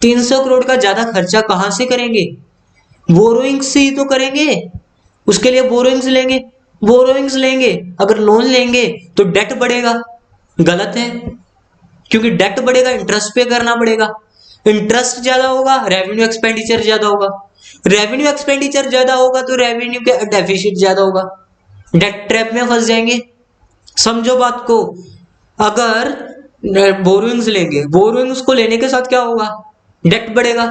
300 करोड़ का ज्यादा खर्चा कहां से करेंगे, बोरोइंग्स से ही तो करेंगे। उसके लिए बोरोइंग्स लेंगे, अगर लोन लेंगे तो डेट बढ़ेगा, गलत है, क्योंकि डेट बढ़ेगा इंटरेस्ट पे करना पड़ेगा। इंटरेस्ट ज्यादा होगा, रेवेन्यू एक्सपेंडिचर ज्यादा होगा, रेवेन्यू एक्सपेंडिचर ज्यादा होगा तो रेवेन्यू के डेफिसिट ज्यादा होगा, डेट ट्रैप में फंस जाएंगे। समझो बात को, अगर बोरोइंग्स लेंगे, बोरोइंग्स को लेने के साथ क्या होगा, डेट बढ़ेगा,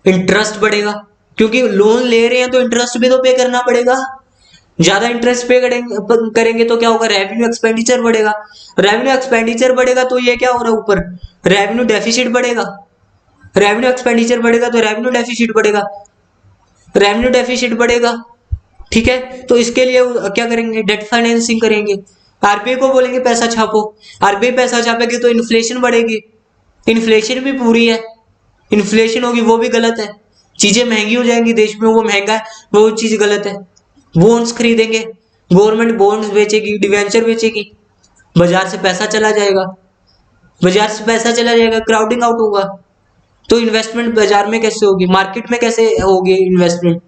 इंटरेस्ट बढ़ेगा, क्योंकि लोन ले रहे हैं तो इंटरेस्ट भी तो पे करना पड़ेगा। ज्यादा इंटरेस्ट पे करेंगे तो क्या होगा, रेवेन्यू एक्सपेंडिचर बढ़ेगा, रेवेन्यू एक्सपेंडिचर बढ़ेगा तो ये क्या हो रहा है, ऊपर रेवेन्यू डेफिसिट बढ़ेगा, रेवेन्यू एक्सपेंडिचर बढ़ेगा तो रेवेन्यू डेफिसिट बढ़ेगा, रेवेन्यू डेफिसिट बढ़ेगा। ठीक है, तो इसके लिए क्या करेंगे, डेट फाइनेंसिंग करेंगे। आरबीआई को बोलेंगे पैसा छापो, आरबीआई पैसा छापेगी तो इन्फ्लेशन बढ़ेगी, इन्फ्लेशन भी पूरी है, इन्फ्लेशन होगी वो भी गलत है, चीजें महंगी हो जाएंगी देश में, वो महंगा है, वो चीज गलत है। बॉन्ड्स खरीदेंगे, गवर्नमेंट बॉन्ड्स बेचेगी, डिवेंचर बेचेगी, बाजार से पैसा चला जाएगा, बाजार से पैसा चला जाएगा, क्राउडिंग आउट होगा, तो इन्वेस्टमेंट बाजार में कैसे होगी, मार्केट में कैसे होगी इन्वेस्टमेंट।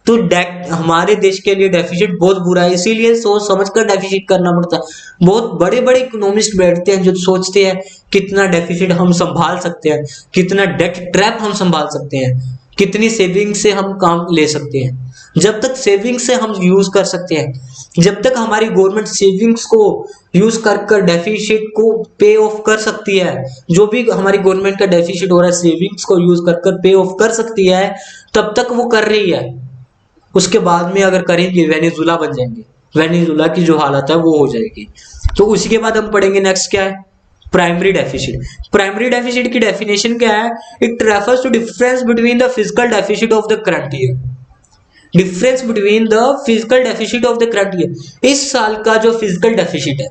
तो डेट हमारे देश के लिए डेफिसिट बहुत बुरा है, इसीलिए सोच समझ कर डेफिसिट करना पड़ता है। बहुत बड़े बड़े इकोनॉमिस्ट बैठते हैं जो सोचते हैं कितना डेफिसिट हम संभाल सकते हैं, कितना डेट ट्रैप हम संभाल सकते हैं, कितनी सेविंग से हम काम ले सकते हैं। जब तक सेविंग से हम यूज कर सकते हैं, जब तक हमारी गवर्नमेंट सेविंग्स को यूज कर डेफिसिट को पे ऑफ कर सकती है, जो भी हमारी गवर्नमेंट का डेफिसिट हो रहा है सेविंग्स को यूज कर पे ऑफ कर सकती है, तब तक वो कर रही है। उसके बाद में अगर करेंगे वेनेजुला बन जाएंगे, वेनेजुला की जो हालत है वो हो जाएगी। तो उसी के बाद हम पढ़ेंगे नेक्स्ट क्या है, प्राइमरी डेफिसिट। प्राइमरी डेफिसिट की डेफिनेशन क्या है, it refers to difference between the physical deficit of the current year, difference between the physical deficit of the current year. इस साल का जो फिजिकल डेफिसिट है,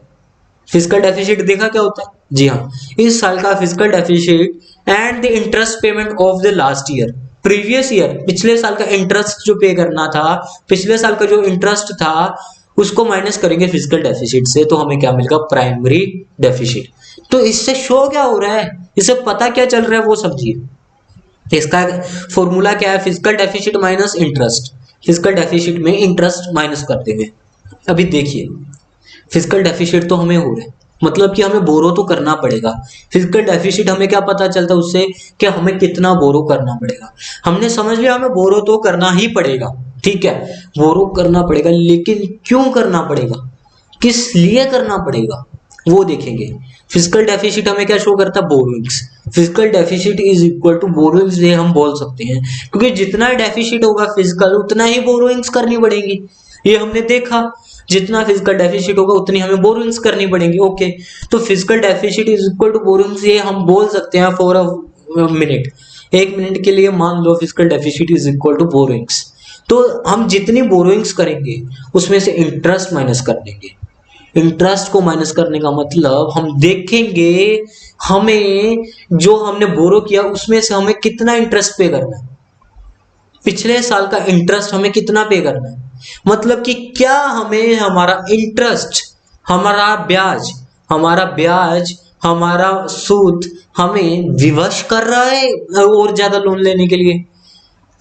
फिजिकल डेफिसिट देखा क्या होता है, जी हाँ, इस साल का physical deficit and the interest payment of the last year, previous year, पिछले साल का इंटरेस्ट जो पे करना था, पिछले साल का जो इंटरेस्ट था उसको माइनस करेंगे फिजिकल डेफिसिट से, तो हमें क्या मिलेगा, प्राइमरी डेफिसिट। तो इससे शो क्या हो रहा है, इससे पता क्या चल रहा है वो समझिए। इसका फॉर्मूला क्या है, physical deficit minus interest, physical deficit में इंटरेस्ट माइनस कर देंगे। अभी देखिए फिजिकल डेफिसिट तो हमें हो रहा है, मतलब कि हमें बोरो तो करना पड़ेगा। फिजिकल डेफिसिट हमें क्या पता चलता है उससे, कि हमें कितना बोरो करना पड़ेगा। हमने समझ लिया हमें बोरो तो करना ही पड़ेगा, ठीक है, बोरो करना पड़ेगा, लेकिन क्यों करना पड़ेगा, किस लिए करना पड़ेगा, वो देखेंगे। फिजिकल डेफिसिट हमें क्या शो करता है, borrowings. Physical deficit is equal to borrowings, ये हम बोल सकते हैं, क्योंकि जितना डेफिसिट होगा फिजिकल उतना ही बोरोइंग्स करनी पड़ेगी। ये हमने देखा, जितना फिजिकल डेफिसिट होगा उतनी हमें बोरोइंग्स करनी पड़ेंगी। ओके, तो physical deficit is equal to borrowings, ये हम बोल सकते हैं फॉर अ मिनट, 1 मिनट के लिए मान लो physical deficit is equal to borrowings. तो हम जितनी बोरोइंग्स करेंगे उसमें से इंटरेस्ट माइनस कर देंगे। इंटरेस्ट को माइनस करने का मतलब हम देखेंगे हमें जो हमने बोरो किया उसमें से हमें कितना इंटरेस्ट पे करना है, पिछले साल का इंटरेस्ट हमें कितना पे करना है, मतलब कि क्या हमें हमारा इंटरेस्ट, हमारा ब्याज, हमारा सूद हमें विवश कर रहा है और ज्यादा लोन लेने के लिए,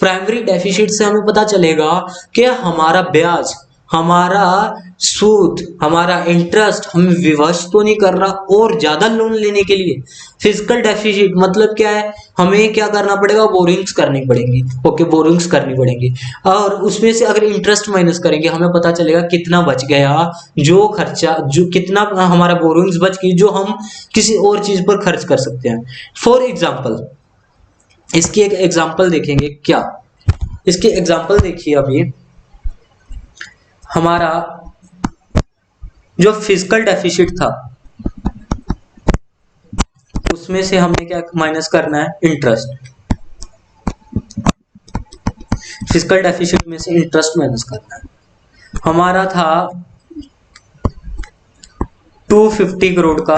प्राइमरी डेफिसिट से हमें पता चलेगा कि हमारा ब्याज, हमारा सूद, हमारा इंटरेस्ट हमें विवश तो नहीं कर रहा और ज्यादा लोन लेने के लिए। फिजिकल डेफिसिट मतलब क्या है, हमें क्या करना पड़ेगा, बोरिंग्स करनी पड़ेंगी। ओके, बोरिंग्स करनी पड़ेंगी और उसमें से अगर इंटरेस्ट माइनस करेंगे हमें पता चलेगा कितना बच गया, जो खर्चा, जो कितना हमारा बोरिंग्स बच गई जो हम किसी और चीज पर खर्च कर सकते हैं। फॉर एग्जाम्पल, इसकी एक एग्जाम्पल देखेंगे क्या, इसकी एग्जाम्पल देखिए। अभी हमारा जो फिजिकल डेफिसिट था उसमें से हमने क्या माइनस करना है, इंटरेस्ट। फिजिकल डेफिसिट में से इंटरेस्ट माइनस करना है। हमारा था 250 करोड़ का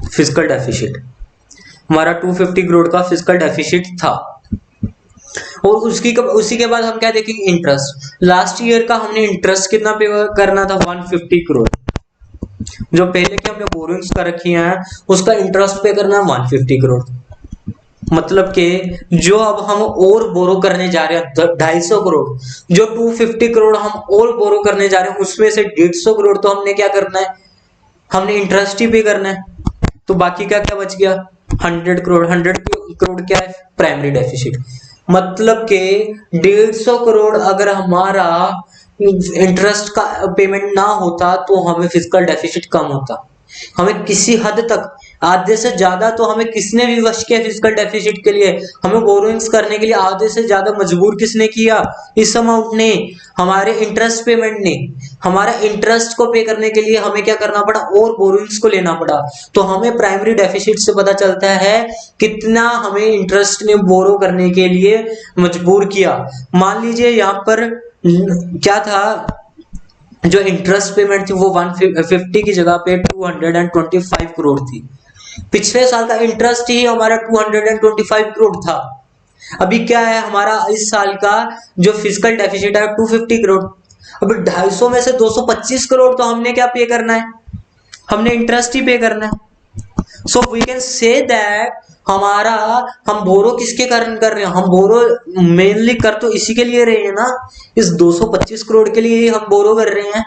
फिजिकल डेफिसिट, हमारा 250 करोड़ का फिजिकल डेफिसिट था और उसी के बाद हम क्या देखेंगे, इंटरेस्ट। लास्ट ईयर का हमने इंटरेस्ट कितना पे करना था, 150 करोड़। जो पहले के हमने बोरिंग्स कर रखी हैं उसका इंटरेस्ट पे करना है 150 करोड़। मतलब कि जो अब हम और बोरो करने जा रहे हैं 250 करोड़, जो 250 करोड़ हम और बोरो करने जा रहे हैं उसमें से 150 करोड़ तो हमने क्या करना है, हमने इंटरेस्ट ही पे करना है। तो बाकी क्या क्या बच गया, 100 करोड़। 100 करोड़ क्या है, प्राइमरी डेफिसिट। मतलब के 150 करोड़ अगर हमारा इंटरेस्ट का पेमेंट ना होता तो हमें फिजिकल डेफिसिट कम होता। हमें किसी हद तक, आधे से ज्यादा तो हमें किसने विवश किया फिजिकल डेफिसिट के लिए, हमें बोरोइंग्स करने के लिए आधे से ज्यादा मजबूर किसने किया, इस अमाउंट ने, हमारे इंटरेस्ट पेमेंट ने। हमारा इंटरेस्ट को पे करने के लिए हमें क्या करना पड़ा, और बोरोइंग्स को लेना पड़ा। तो हमें प्राइमरी डेफिसिट से पता चलता है कितना हमें इंटरेस्ट ने बोरो करने के लिए मजबूर किया। मान लीजिए यहाँ पर क्या था, जो इंटरेस्ट पेमेंट थी वो 150 की जगह पे 225 करोड़ थी। पिछले साल का इंटरेस्ट ही हमारा 225 करोड़ था। अभी क्या है, हमारा इस साल का जो फिजिकल डेफिसिट है 250 करोड़। अभी 250 में से 225 करोड़ तो हमने क्या पे करना है, हमने इंटरेस्ट ही पे करना है। So we can say that हमारा, हम बोरो किसके कारण कर रहे हैं, हम बोरो मेनली कर तो इसी के लिए रहे हैं ना, इस 225 करोड़ के लिए ही हम बोरो कर रहे हैं।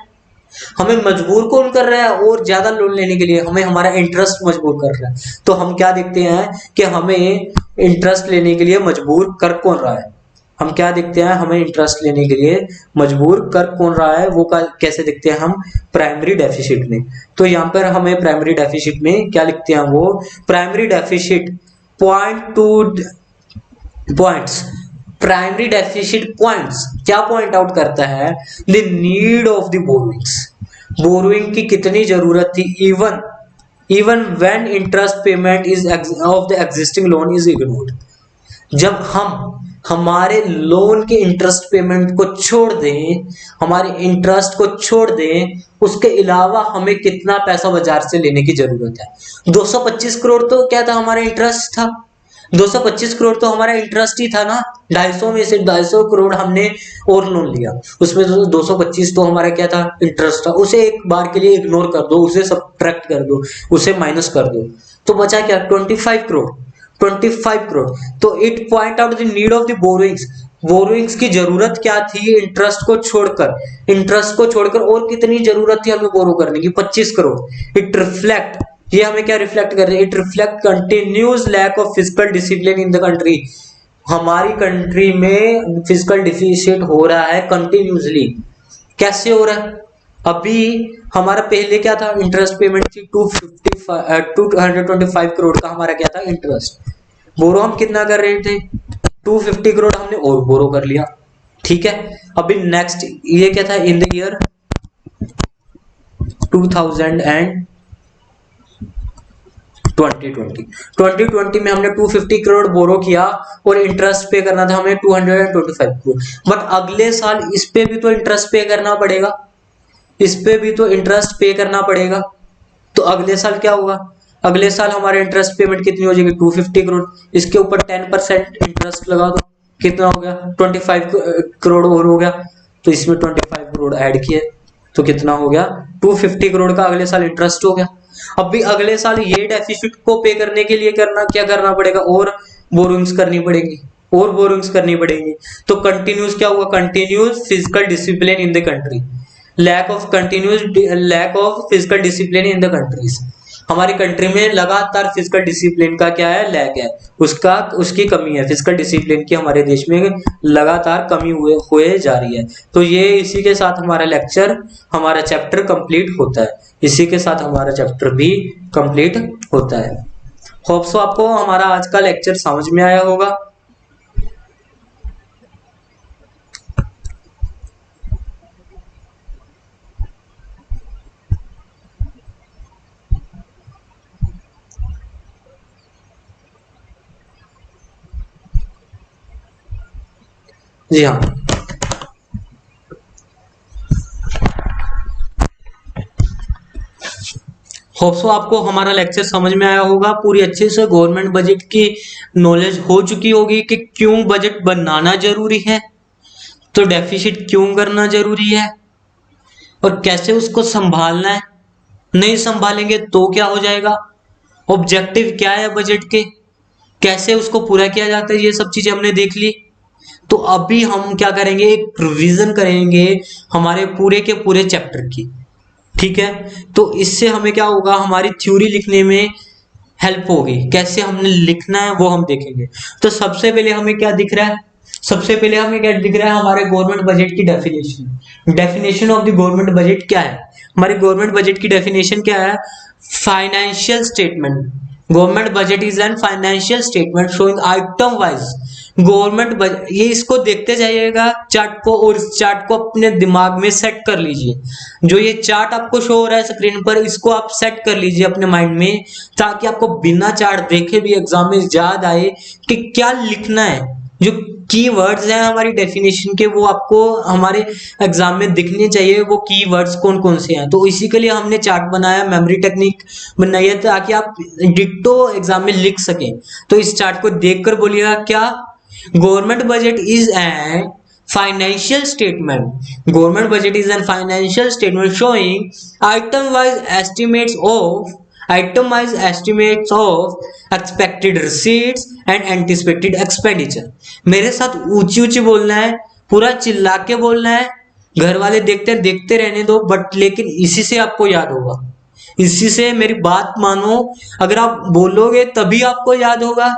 हमें मजबूर कौन कर रहा है, और ज्यादा लोन लेने के लिए हमें हमारा इंटरेस्ट मजबूर कर रहा है। तो हम क्या देखते हैं कि हमें इंटरेस्ट लेने के लिए मजबूर कर कौन रहा है, हम क्या देखते हैं, हमें इंटरेस्ट लेने के लिए मजबूर कर कौन रहा है, वो कैसे देखते हैं हम, प्राइमरी डेफिसिट में। तो यहाँ पर हमें प्राइमरी डेफिसिट में क्या लिखते हैं, वो primary deficit points, primary deficit points क्या पॉइंट आउट करता है, the need of the borrowings, borrowing की कितनी जरूरत थी, even when interest payment is of the existing loan is ignored. जब हम हमारे लोन के इंटरेस्ट पेमेंट को छोड़ दें, हमारे इंटरेस्ट को छोड़ दें, उसके अलावा हमें कितना पैसा बाजार से लेने की जरूरत है। 225 करोड़ तो क्या था, हमारा इंटरेस्ट था। 225 करोड़ तो हमारा इंटरेस्ट ही था ना। 250 में से 250 करोड़ हमने और लोन लिया, उसमें 225 तो हमारा क्या था, इंटरेस्ट था। उसे एक बार के लिए इग्नोर कर दो, उसे सब्ट्रैक्ट कर दो, उसे माइनस कर दो, तो बचा क्या, 25 करोड़। 25 करोड़। तो it point out the need of the borrowings, borrowings की जरूरत क्या थी, इंटरेस्ट को छोड़कर, इंटरेस्ट को छोड़कर और कितनी जरूरत थी हमें बोरो करने की, 25 करोड़। इट रिफ्लेक्ट, ये हमें क्या रिफ्लेक्ट कर रहे हैं, it reflect continuous lack of physical discipline in the country. हमारी कंट्री में फिजिकल डिफिशिट हो रहा है कंटिन्यूसली। कैसे हो रहा है, अभी हमारा पहले क्या था, इंटरेस्ट पेमेंट थी 225 करोड़ का हमारा क्या था, इंटरेस्ट। बोरो हम कितना कर रहे थे, 250 करोड़ हमने और बोरो कर लिया, ठीक है। अभी नेक्स्ट ये क्या था, इन द ईयर 2020 में हमने 250 करोड़ बोरो किया और इंटरेस्ट पे करना था हमें 225 करोड़। बट अगले साल इस पे भी तो इंटरेस्ट पे करना पड़ेगा, इस पे भी तो इंटरेस्ट पे करना पड़ेगा। तो अगले साल क्या होगा, अगले साल हमारे इंटरेस्ट पेमेंट कितनी हो जाएगी, 250 करोड़। इसके ऊपर 10% इंटरेस्ट लगा दो, कितना हो गया, 25 करोड़ और हो गया। तो इसमें 25 करोड़ ऐड किए तो कितना हो गया, 250 करोड़ का अगले साल इंटरेस्ट हो गया। अब भी अगले साल ये डेफिसिट को पे करने के लिए क्या करना पड़ेगा, और बोरोइंग्स करनी पड़ेगी। और बोरिंग्स करनी पड़ेगी। तो कंटिन्यूस क्या हुआ, continuous physical discipline in the country, lack of physical discipline in the countries. हमारी कंट्री में लगातार फिजिकल डिसिप्लिन का क्या है, लैक है, उसकी कमी है, फिजिकल डिसिप्लिन की हमारे देश में लगातार कमी हुए जा रही है। तो ये इसी के साथ हमारा चैप्टर कंप्लीट होता है, इसी के साथ हमारा चैप्टर भी कंप्लीट होता है। होप सो आपको हमारा आज का लेक्चर समझ में आया होगा। जी हाँ, होप सो आपको हमारा लेक्चर समझ में आया होगा, पूरी अच्छे से गवर्नमेंट बजट की नॉलेज हो चुकी होगी कि क्यों बजट बनाना जरूरी है, तो डेफिसिट क्यों करना जरूरी है, और कैसे उसको संभालना है, नहीं संभालेंगे तो क्या हो जाएगा, ऑब्जेक्टिव क्या है बजट के, कैसे उसको पूरा किया जाता है, ये सब चीजें हमने देख ली। तो अभी हम क्या करेंगे, एक रिवीजन करेंगे हमारे पूरे के पूरे चैप्टर की, ठीक है। तो इससे हमें क्या होगा, हमारी थ्योरी लिखने में हेल्प होगी, कैसे हमने लिखना है वो हम देखेंगे। तो सबसे पहले हमें क्या दिख रहा है, सबसे पहले हमें क्या दिख रहा है, हमारे गवर्नमेंट बजट की definition of the government budget क्या है। हमारी गवर्नमेंट बजट की डेफिनेशन क्या है, financial statement, government budget is an financial statement showing item wise government budget. ये इसको देखते जाइएगा चार्ट को, और इस चार्ट को अपने दिमाग में सेट कर लीजिए। जो ये चार्ट आपको शो हो रहा है स्क्रीन पर, इसको आप सेट कर लीजिए अपने माइंड में, ताकि आपको बिना चार्ट देखे भी एग्जाम में याद आए कि क्या लिखना है। जो कीवर्ड्स हैं हमारी डेफिनेशन के, वो आपको हमारे एग्जाम में दिखने चाहिए, वो कीवर्ड्स कौन कौन से हैं। तो इसी के लिए हमने चार्ट बनाया, मेमोरी टेक्निक बनाई है, ताकि आप डिट्टो एग्जाम में लिख सकें। तो इस चार्ट को देखकर बोलिएगा क्या, government budget is N financial statement, government budget is a financial statement showing item wise estimates of expected receipts and anticipated expenditure। मेरे साथ ऊंची ऊंची बोलना है, पूरा चिल्ला के बोलना है, घर वाले देखते रहने दो, बट लेकिन इसी से आपको याद होगा, इसी से मेरी बात मानो, अगर आप बोलोगे तभी आपको याद होगा,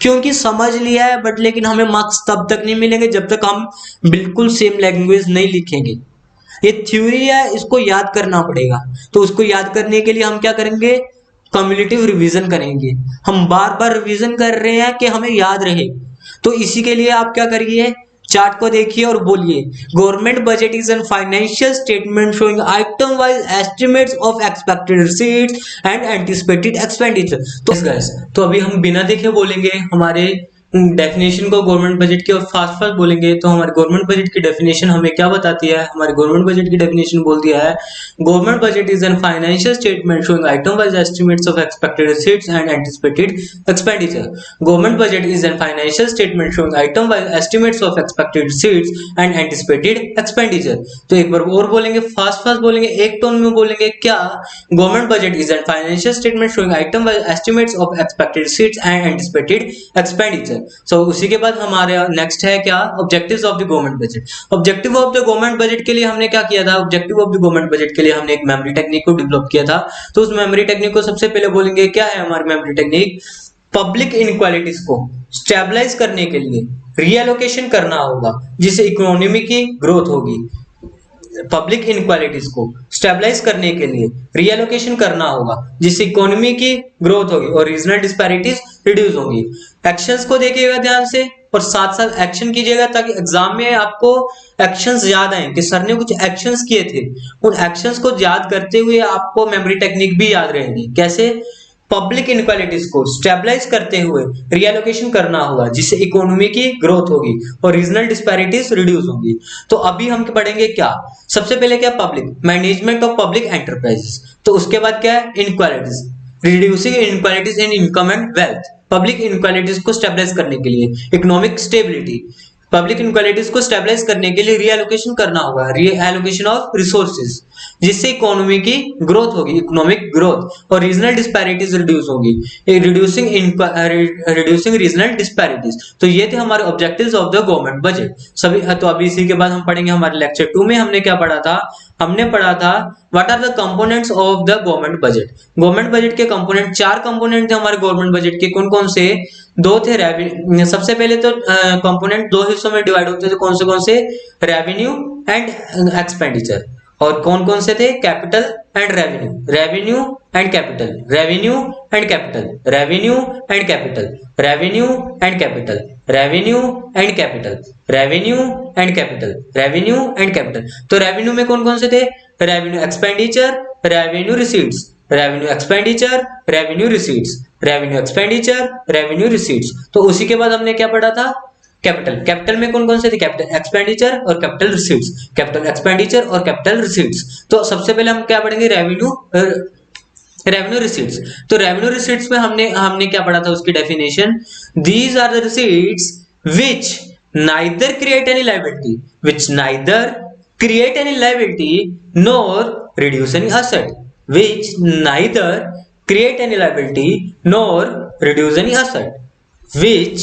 क्योंकि समझ लिया है, बट लेकिन हमें मार्क्स तब तक नहीं मिलेंगे जब तक हम बिल्कुल सेम लैंग्वेज नहीं लिखेंगे। ये थ्योरी है, इसको याद करना पड़ेगा। तो उसको याद करने के लिए हम क्या करेंगे, कम्युलेटिव रिवीजन करेंगे। हम बार बार रिवीजन कर रहे हैं कि हमें याद रहे। तो इसी के लिए आप क्या करिए, चार्ट को देखिए और बोलिए, government budget is an financial statement showing item wise estimates of expected receipts and anticipated expenditure. तो गाइस, तो अभी हम बिना देखे बोलेंगे हमारे डेफिनेशन को गवर्नमेंट बजट की, और फास्ट बोलेंगे। तो हमारे गवर्नमेंट बजट की डेफिनेशन हमें क्या बताती है, हमारे गवर्नमेंट बजट की डेफिनेशन बोल दिया है, government budget is an financial statement showing item wise estimates of expected receipts and anticipated expenditure. Government budget is an financial statement showing item wise estimates of expected receipts and anticipated expenditure. तो एक बार और बोलेंगे, fast बोलेंगे, एक tone में बोलेंगे, क्या, government budget is an financial statement showing item wise estimates of expected receipts and anticipated expenditure. So उसी के बाद हमारे नेक्स्ट है क्या, objectives of the government budget. Objective of the government budget के लिए हमने क्या किया था, objective of the government budget के लिए हमने एक मेमोरी टेक्निक को डेवलप किया था। तो उस मेमोरी टेक्निक को सबसे पहले बोलेंगे, क्या है हमारी मेमोरी टेक्निक, पब्लिक इनइक्वालिटीज को स्टेबलाइज करने के लिए रीएलोकेशन करना होगा, जिससे इकोनॉमी की ग्रोथ होगी। पब्लिक इनइक्वालिटीज को स्टेबलाइज करने के लिए रीएलोकेशन करना होगा, जिससे इकोनॉमी की ग्रोथ होगी और रीजनल डिस्पैरिटीज रिड्यूस होंगी। एक्शंस को देखिएगा ध्यान से, और साथ साथ एक्शन कीजिएगा, ताकि एग्जाम में आपको एक्शंस याद आए कि सर ने कुछ एक्शंस किए थे। उन एक्शंस को याद करते हुए आपको मेमोरी टेक्निक भी याद रहेगी। कैसे, पब्लिक इनइक्वालिटीज को स्टेबलाइज करते हुए रीएलोकेशन करना होगा, जिससे इकोनॉमी की ग्रोथ होगी और रीजनल डिस्पैरिटीज रिड्यूस होंगी। तो अभी हम पढ़ेंगे क्या, सबसे पहले क्या, public management of public enterprises. तो उसके बाद क्या है, inequalities, reducing inequalities in income and wealth. Public inequalities को स्टेबलाइज करने के लिए इकोनॉमिक स्टेबिलिटी, पब्लिक इनक्वालिटीज को स्टेबलाइज करने के लिए रीएलोकेशन करना होगा, रीएलोकेशन ऑफ रिसोर्सेज, जिससे इकोनॉमी की ग्रोथ होगी, इकोनॉमिक ग्रोथ, और रीजनल डिस्पैरिटीज रिड्यूस होगी, रिड्यूसिंग रीजनल डिस्पैरिटीज। तो ये थे हमारे objectives of the government budget सभी। तो अभी इसी के बाद हम पढ़ेंगे हमारे लेक्चर 2 में हमने क्या पढ़ा था, हमने पढ़ा था what are the components of the government budget. Government budget के कंपोनेंट, 4 कंपोनेंट थे हमारे गवर्नमेंट बजट के। कौन कौन से? 2 थे रेवेन्यू। सबसे पहले तो कंपोनेंट 2 हिस्सों में डिवाइड होते थे, कौन से? Revenue and expenditure. और कौन कौन से थे? Capital and revenue, revenue and capital, revenue and capital, revenue and capital, revenue and capital, revenue and capital, revenue and capital, revenue and capital. तो रेवेन्यू में कौन कौन से थे? Revenue expenditure, revenue receipts, revenue expenditure, revenue receipts, revenue expenditure, revenue receipts. तो उसी के बाद हमने क्या पढ़ा था? कैपिटल। कैपिटल में कौन कौन से थे? कैपिटल एक्सपेंडिचर और कैपिटल रिसीट्स, कैपिटल एक्सपेंडिचर और कैपिटल रिसीट्स। तो सबसे पहले हम क्या पढ़ेंगे? Revenue receipts. तो रेवेन्यू रिसीट्स में हमने क्या पढ़ा था? उसकी definition, these are the receipts which neither create any liability, which neither create any liability nor reduce any asset, which neither create any liability nor reduce any asset, which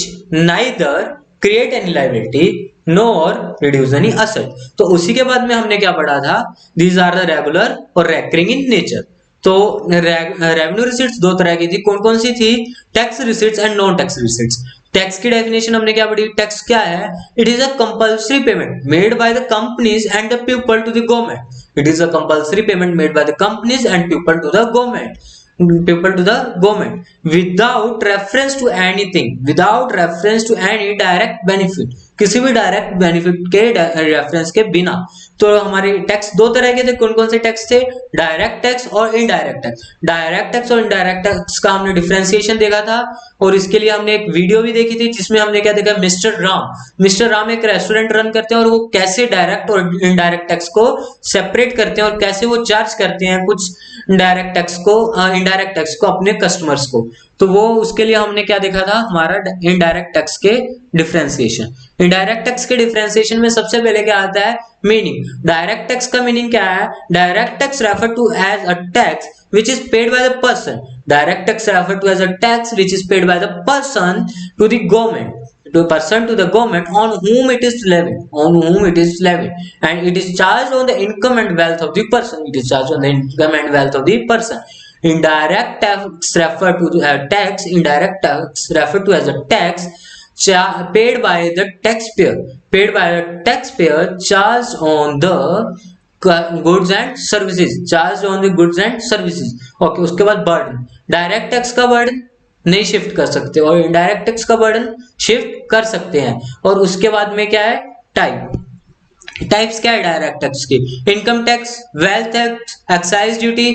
neither create any liability nor reduce any asset। तो उसी के बाद में हमने क्या पढ़ा था? These are the regular और recurring in nature। तो रेवेन्यू रिसीट्स 2 तरह की थी, कौन कौन सी थी? Tax receipts and non tax receipts. Tax की डेफिनेशन हमने क्या पढ़ी? टैक्स क्या है? It is a compulsory payment made by the companies and the people to the government. It is a compulsory payment made by the companies and people to the government, without reference to anything, without reference to any direct benefit, किसी भी direct benefit के reference के बिना। तो हमारे tax 2 तरह के थे, कौन कौन से टैक्स थे? डायरेक्ट टैक्स और इनडायरेक्ट टैक्स। डायरेक्ट टैक्स और इनडायरेक्ट टैक्स का हमने डिफरेंशिएशन देखा था, और इसके लिए हमने एक वीडियो भी देखी थी जिसमें हमने क्या देखा? मिस्टर राम एक रेस्टोरेंट रन करते हैं और वो कैसे डायरेक्ट और इनडायरेक्ट टैक्स को सेपरेट करते हैं और कैसे वो चार्ज करते हैं कुछ डायरेक्ट टैक्स को, इनडायरेक्ट टैक्स को अपने कस्टमर्स को। तो वो उसके लिए हमने क्या देखा था? हमारा इनडायरेक्ट टैक्स के डिफरेंशिएशन। इनडायरेक्ट टैक्स के डिफरेंशिएशन में सबसे पहले क्या आता है? मीनिंग। डायरेक्ट टैक्स का मीनिंग क्या है? Direct tax refer to as a tax which is paid by the person. Direct tax referred to as a tax which is paid by the person to the government, to the government on whom it is levied, and it is charged on the income and wealth of the person. It is charged on the income and wealth of the person. Indirect tax referred to as tax. Indirect tax referred to as a tax paid by the taxpayer, charged on the goods and services, charge on the goods and services. Okay, उसके बाद burden. Direct tax का burden नहीं shift कर सकते और indirect tax का burden shift कर सकते हैं। और उसके बाद में क्या है? टाइप्स क्या है डायरेक्ट टैक्स की? Income tax, wealth tax, excise duty,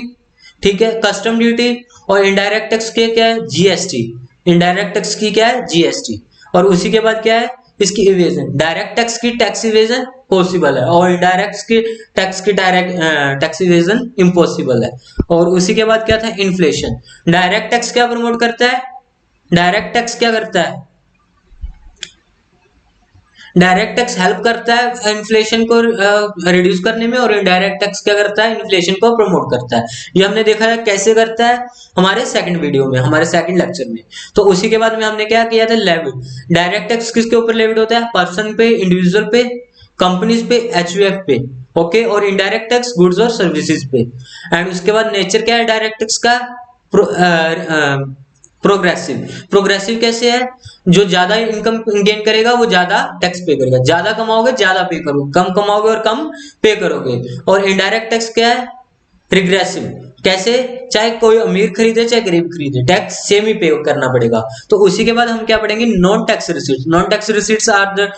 ठीक है, कस्टम ड्यूटी। और इनडायरेक्ट टैक्स के क्या है? जीएसटी। इनडायरेक्ट टैक्स की क्या है? जीएसटी। और उसी के बाद क्या है? इसकी इवेजन। डायरेक्ट टैक्स की टैक्स इवेजन पॉसिबल है और इनडायरेक्ट की टैक्स टैक्स इवेजन इम्पॉसिबल है। और उसी के बाद क्या था? इन्फ्लेशन। डायरेक्ट टैक्स क्या प्रमोट करता है? डायरेक्ट टैक्स क्या करता है? डायरेक्ट टैक्स हेल्प करता है इन्फ्लेशन को रिड्यूस करने में, और इनडायरेक्ट टैक्स क्या करता है? इन्फ्लेशन को प्रमोट करता है। ये हमने देखा है कैसे करता है हमारे सेकंड वीडियो में, हमारे सेकंड लेक्चर में। तो उसी के बाद में हमने क्या किया था? लेविड। डायरेक्ट टैक्स किसके ऊपर लेविड होता है? पर्सन पे, इंडिविजुअल पे, कंपनीज पे, एचयूएफ पे। ओके, और इनडायरेक्ट टैक्स गुड्स और सर्विसेज पे। एंड उसके बाद नेचर क्या है डायरेक्ट टैक्स का? प्रोग्रेसिव कैसे है? जो ज्यादा इनकम गेन करेगा वो ज्यादा टैक्स पे करेगा, ज्यादा कमाओगे ज्यादा पे करोगे, कम कमाओगे और कम पे करोगे। और इनडायरेक्ट टैक्स क्या है? रिग्रेसिव। कैसे? चाहे कोई अमीर खरीदे चाहे गरीब खरीदे, टैक्स सेम ही पे करना पड़ेगा। तो उसी के बाद हम क्या पढ़ेंगे? Non tax receipts. Non tax receipts are the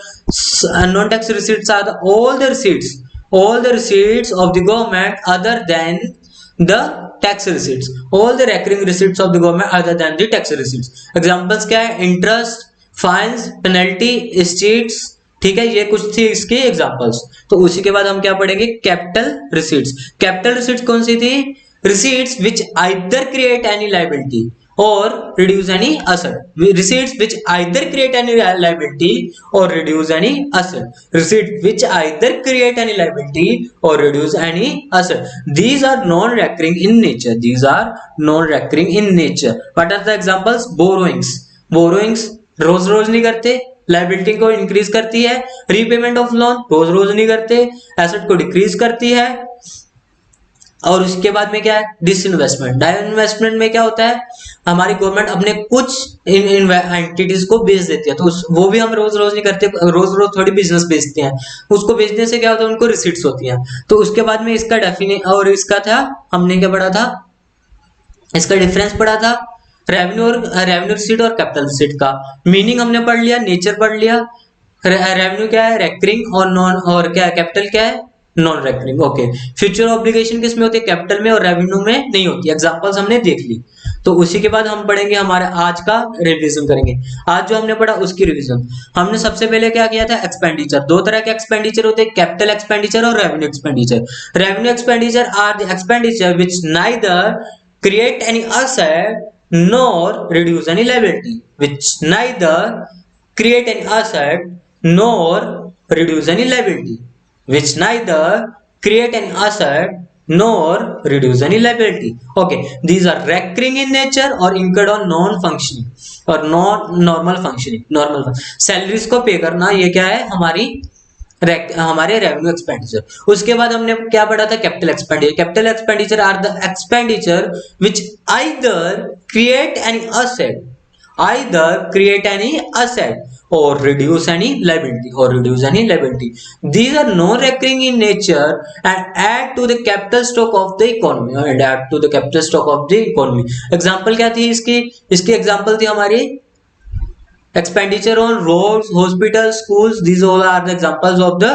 all the receipts of the government other than the tax receipts, all the recurring receipts of the government other than the tax receipts। Examples क्या है? Interest, fines, penalty, states, ठीक है, ये कुछ थी इसके examples. तो उसी के बाद हम क्या पढ़ेंगे? Capital receipts. कैपिटल रिसीट्स कौन सी थी? Receipts which either create any liability or reduce any asset. Receipts which either create any liability or reduce any asset. Receipts which either create any liability or reduce any asset. These are non-recurring in nature. These are non-recurring in nature. What are the examples? Borrowings. Borrowings रोज रोज नहीं करते, liability को increase करती है. Repayment of loan रोज रोज नहीं करते, asset को decrease करती है. और उसके बाद में क्या है? डिसइन्वेस्टमेंट. डिसइन्वेस्टमेंट में क्या होता है? हमारी गवर्नमेंट अपने कुछ एंटिटीज को बेच देती है, तो वो भी हम रोज रोज नहीं करते, रोज रोज थोड़ी बिजनेस बेचते हैं. उसको बेचने से क्या होता है? उनको रिसीट्स होती हैं. तो उसके बाद में इसका डेफिनेशन और इसका था, हमने क्या पढ़ा था? इसका डिफरेंस पढ़ा था रेवेन्यू रिसीट और कैपिटल रिसीट का. मीनिंग हमने पढ़ लिया, नेचर पढ़ लिया. रेवेन्यू क्या है? रेकरिंग. और नॉन, और क्या है? कैपिटल क्या है? Non recurring. Okay. Future obligation किस में होती है? कैपिटल में, और रेवेन्यू में नहीं होती. एग्जांपल्स हमने देख ली. तो उसी के बाद हम पढ़ेंगे, हमारे आज का रिवीजन करेंगे. आज जो हमने पढ़ा उसकी रिवीजन. हमने सबसे पहले क्या किया था? एक्सपेंडिचर. दो तरह के एक्सपेंडिचर होते हैं, कैपिटल एक्सपेंडिचर और revenue expenditure. Revenue expenditure are the expenditure which neither create any asset nor reduce any liability. Which neither create any asset nor reduce any liability. Which neither create any asset nor reduce any liability. Okay, these are recurring in nature or incurred on non-functioning और non-normal functioning. Normal salaries को पे करना, ये क्या है? हमारे revenue expenditure. उसके बाद हमने क्या पढ़ा था? Capital expenditure. Capital expenditure are the expenditure which either create any asset or reduce any liability. These are non-recurring in nature and add to the capital stock of the economy. Example क्या थी इसकी example थी हमारी expenditure on roads, hospitals, schools. These all are the examples of the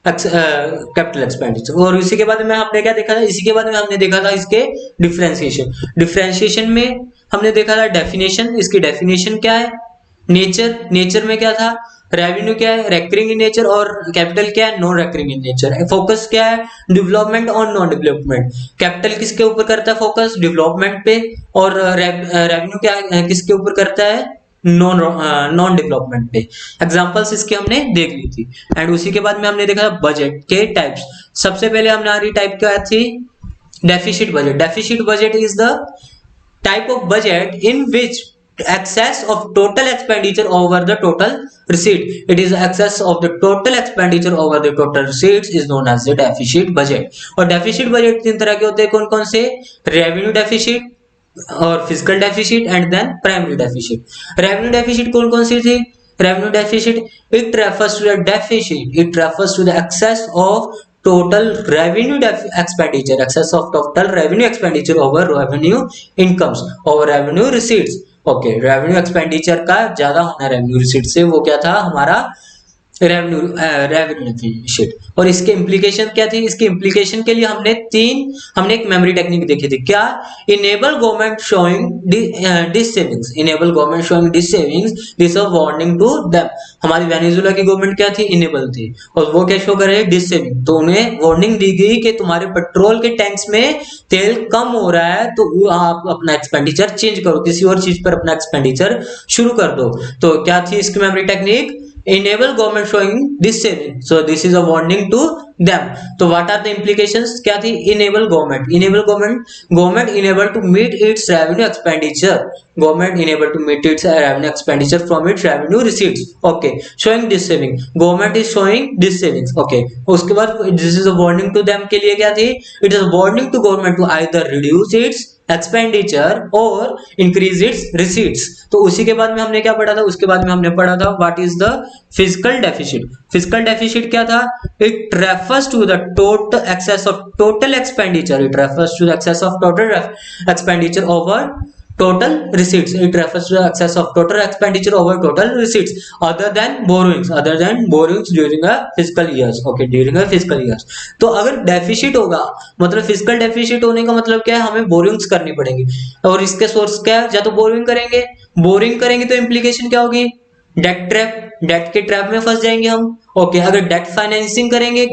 capital expenditure. और इसी के बाद में हमने क्या देखा था? इसी के बाद में हमने देखा था इसके डिफरेंशिएशन में हमने देखा था डेफिनेशन. इसकी डेफिनेशन क्या है? नेचर में क्या था? रेवेन्यू क्या है? Recurring in nature. और कैपिटल क्या है? Non recurring in nature. Focus क्या है? डेवलपमेंट और नॉन डेवलपमेंट. कैपिटल किसके ऊपर करता है फोकस? डेवलपमेंट पे. और रेवेन्यू क्या किसके ऊपर करता है? नॉन डेवलपमेंट पे. एग्जांपल्स इसके हमने देख ली थी. एंड उसी के बाद में हमने देखा बजट के टाइप्स. सबसे पहले हमारी टाइप क्या थी? Deficit budget. Deficit budget is the type of budget in which excess of total expenditure over the total receipt. It is excess of the total expenditure over the total receipts is known as the deficit budget. और deficit budget तीन तरह के होते हैं. कौन कौन से? Revenue deficit और physical deficit and then primary deficit. Revenue deficit कौन कौन सी थी? Revenue deficit it refers to the deficit. It refers to the excess of total revenue expenditure. Excess of total revenue expenditure over revenue incomes, over revenue receipts. Okay. Revenue expenditure का ज्यादा होना revenue receipt से, वो क्या था? हमारा revenue deficit. और इसके इम्प्लीकेशन क्या थी? इसके इम्प्लीकेशन के लिए हमने एक मेमोरी टेक्निक देखी थी. क्या? Enable government showing dissavings. Enable government showing dissavings. This a warning to them. हमारी वेनेजुएला की गवर्नमेंट क्या थी? इनेबल थी. और वो क्या शो कर रहे हैं? Dissaving. तो उन्हें वार्निंग दी गई कि तुम्हारे पेट्रोल के टैंक्स में तेल कम हो रहा है, तो आप अपना एक्सपेंडिचर चेंज करो, किसी और चीज पर अपना एक्सपेंडिचर शुरू कर दो. तो क्या थी इसकी memory technique? enable government showing this saving. So this is a warning to them. So what are the implications? क्या थी? enable government enable to meet its revenue expenditure. Government enable to meet its revenue expenditure from its revenue receipts. Okay. Showing this saving. Government is showing this savings. Okay. उसके बाद this is a warning to them के लिए क्या थी? It is a warning to government to either reduce its expenditure और increase it's receipts. तो उसी के बाद में हमने क्या पढ़ा था? उसके बाद में हमने पढ़ा था what is the physical deficit. Physical deficit क्या था? It refers to the total excess of total expenditure. It refers to the excess of total expenditure over total receipts. It refers to the excess of total expenditure over total receipts other than borrowings during a fiscal years. Okay, during a fiscal years. तो अगर deficit होगा, मतलब physical deficit होने का मतलब क्या है? हमें बोरिंग्स करनी पड़ेगी. और इसके सोर्स क्या है? या तो बोरिंग करेंगे तो इम्प्लीकेशन क्या होगी? Debt trap. डेट के ट्रैप में फंस जाएंगे हम. ओके. अगर डेट फाइनेंसिंग करेंगे,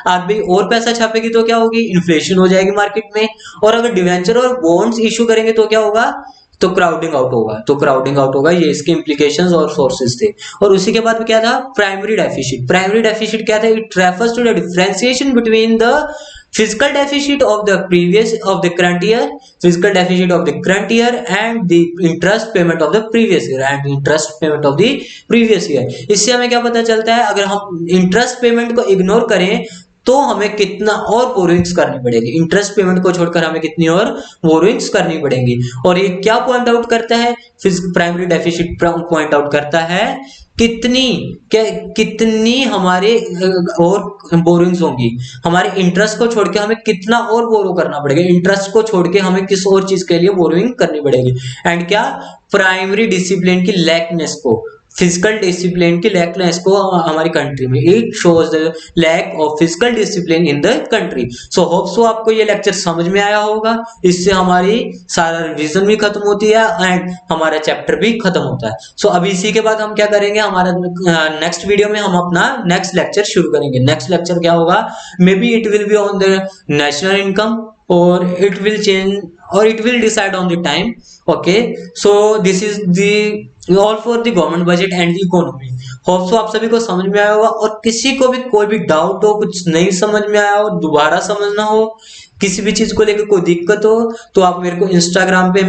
आरबीआई और पैसा छापेगी तो क्या होगी? इन्फ्लेशन हो जाएगी मार्केट में. और अगर डिवेंचर और बॉन्ड्स इशू करेंगे तो क्या होगा? तो क्राउडिंग आउट होगा, तो क्राउडिंग आउट होगा, ये इसके इंप्लीकेशंस और सोर्सेज थे। और उसी के बाद क्या था, प्राइमरी डेफिसिट। प्राइमरी डेफिसिट क्या था, it refers to the differentiation between the physical deficit of the current year, physical deficit of the current year and the interest payment of the previous year and interest payment of the previous year। इससे हमें क्या पता चलता है, अगर हम interest payment को ignore करें तो हमें कितना और बोरोइंग्स करनी पड़ेगी, इंटरेस्ट पेमेंट को छोड़कर हमें कितनी और बोरोइंग्स करनी पड़ेंगी। और ये क्या पॉइंट आउट करता है, प्राइमरी डेफिसिट पॉइंट आउट करता है कितनी हमारे और बोरोइंग्स होंगी, हमारे इंटरेस्ट को छोड़ के हमें कितना और बोरो करना पड़ेगा, इंटरेस्ट को छोड़ के हमें किस और चीज के लिए बोरोइंग करनी पड़ेगी। एंड क्या, प्राइमरी डिसिप्लिन की लैकनेस को, फिजिकल डिसिप्लिन की लैकनेस को हमारी कंट्री में, it shows the lack of physical discipline in the country. So hope so आपको ये लेक्चर समझ में आया होगा, इससे हमारी सारा रिवीजन भी खत्म होती है एंड हमारा चैप्टर भी खत्म होता है। सो अभी इसी के बाद हम क्या करेंगे, हमारा नेक्स्ट वीडियो में हम अपना नेक्स्ट लेक्चर शुरू करेंगे। नेक्स्ट लेक्चर क्या होगा, may be it will be on the national income और इट विल चेंज और it will decide on the time. Okay, so this is the all for the government budget and the economy. Hope so आप सभी को समझ में आया होगा, और किसी को भी कोई भी डाउट हो, कुछ नहीं समझ में आया हो, दोबारा समझना हो, किसी भी चीज को लेकर कोई दिक्कत हो तो आप मेरे को इंस्टाग्राम पे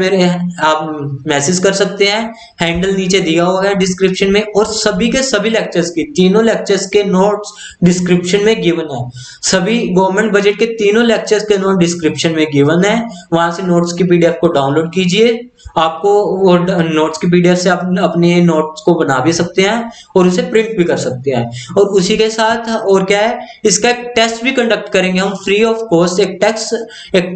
आप मैसेज कर सकते हैं, हैंडल नीचे दिया हुआ है डिस्क्रिप्शन में। और सभी के सभी लेक्चर्स की, तीनों लेक्चर्स के नोट्स डिस्क्रिप्शन में गिवन है, सभी गवर्नमेंट बजट के तीनों लेक्चर्स के नोट डिस्क्रिप्शन में गिवन है, वहां से नोट्स की पीडीएफ को डाउनलोड कीजिए। आपको वो नोट्स की पीडीएफ से आप अपने नोट्स को बना भी सकते हैं और उसे प्रिंट भी कर सकते हैं। और उसी के साथ और क्या है, इसका एक टेस्ट भी कंडक्ट करेंगे हम फ्री ऑफ कॉस्ट। एक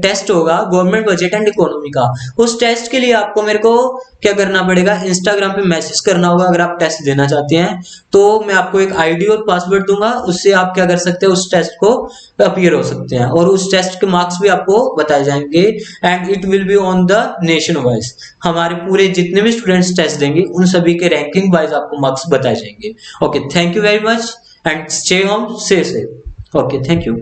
टेस्ट होगा गवर्नमेंट बजट एंड इकोनॉमी का। उस टेस्ट के लिए आपको मेरे को क्या करना पड़ेगा, इंस्टाग्राम पे मैसेज करना होगा। अगर आप टेस्ट देना चाहते हैं तो मैं आपको एक आईडी और पासवर्ड दूंगा, उससे आप क्या कर सकते हैं, उस टेस्ट को अपीयर हो सकते हैं और उस टेस्ट के मार्क्स भी आपको बताए जाएंगे। And it will be on the nation wise, हमारे पूरे जितने भी स्टूडेंट्स टेस्ट देंगे उन सभी के रैंकिंग वाइज आपको मार्क्स बताए जाएंगे। Okay, thank you very much and stay home, stay safe. Okay, thank you.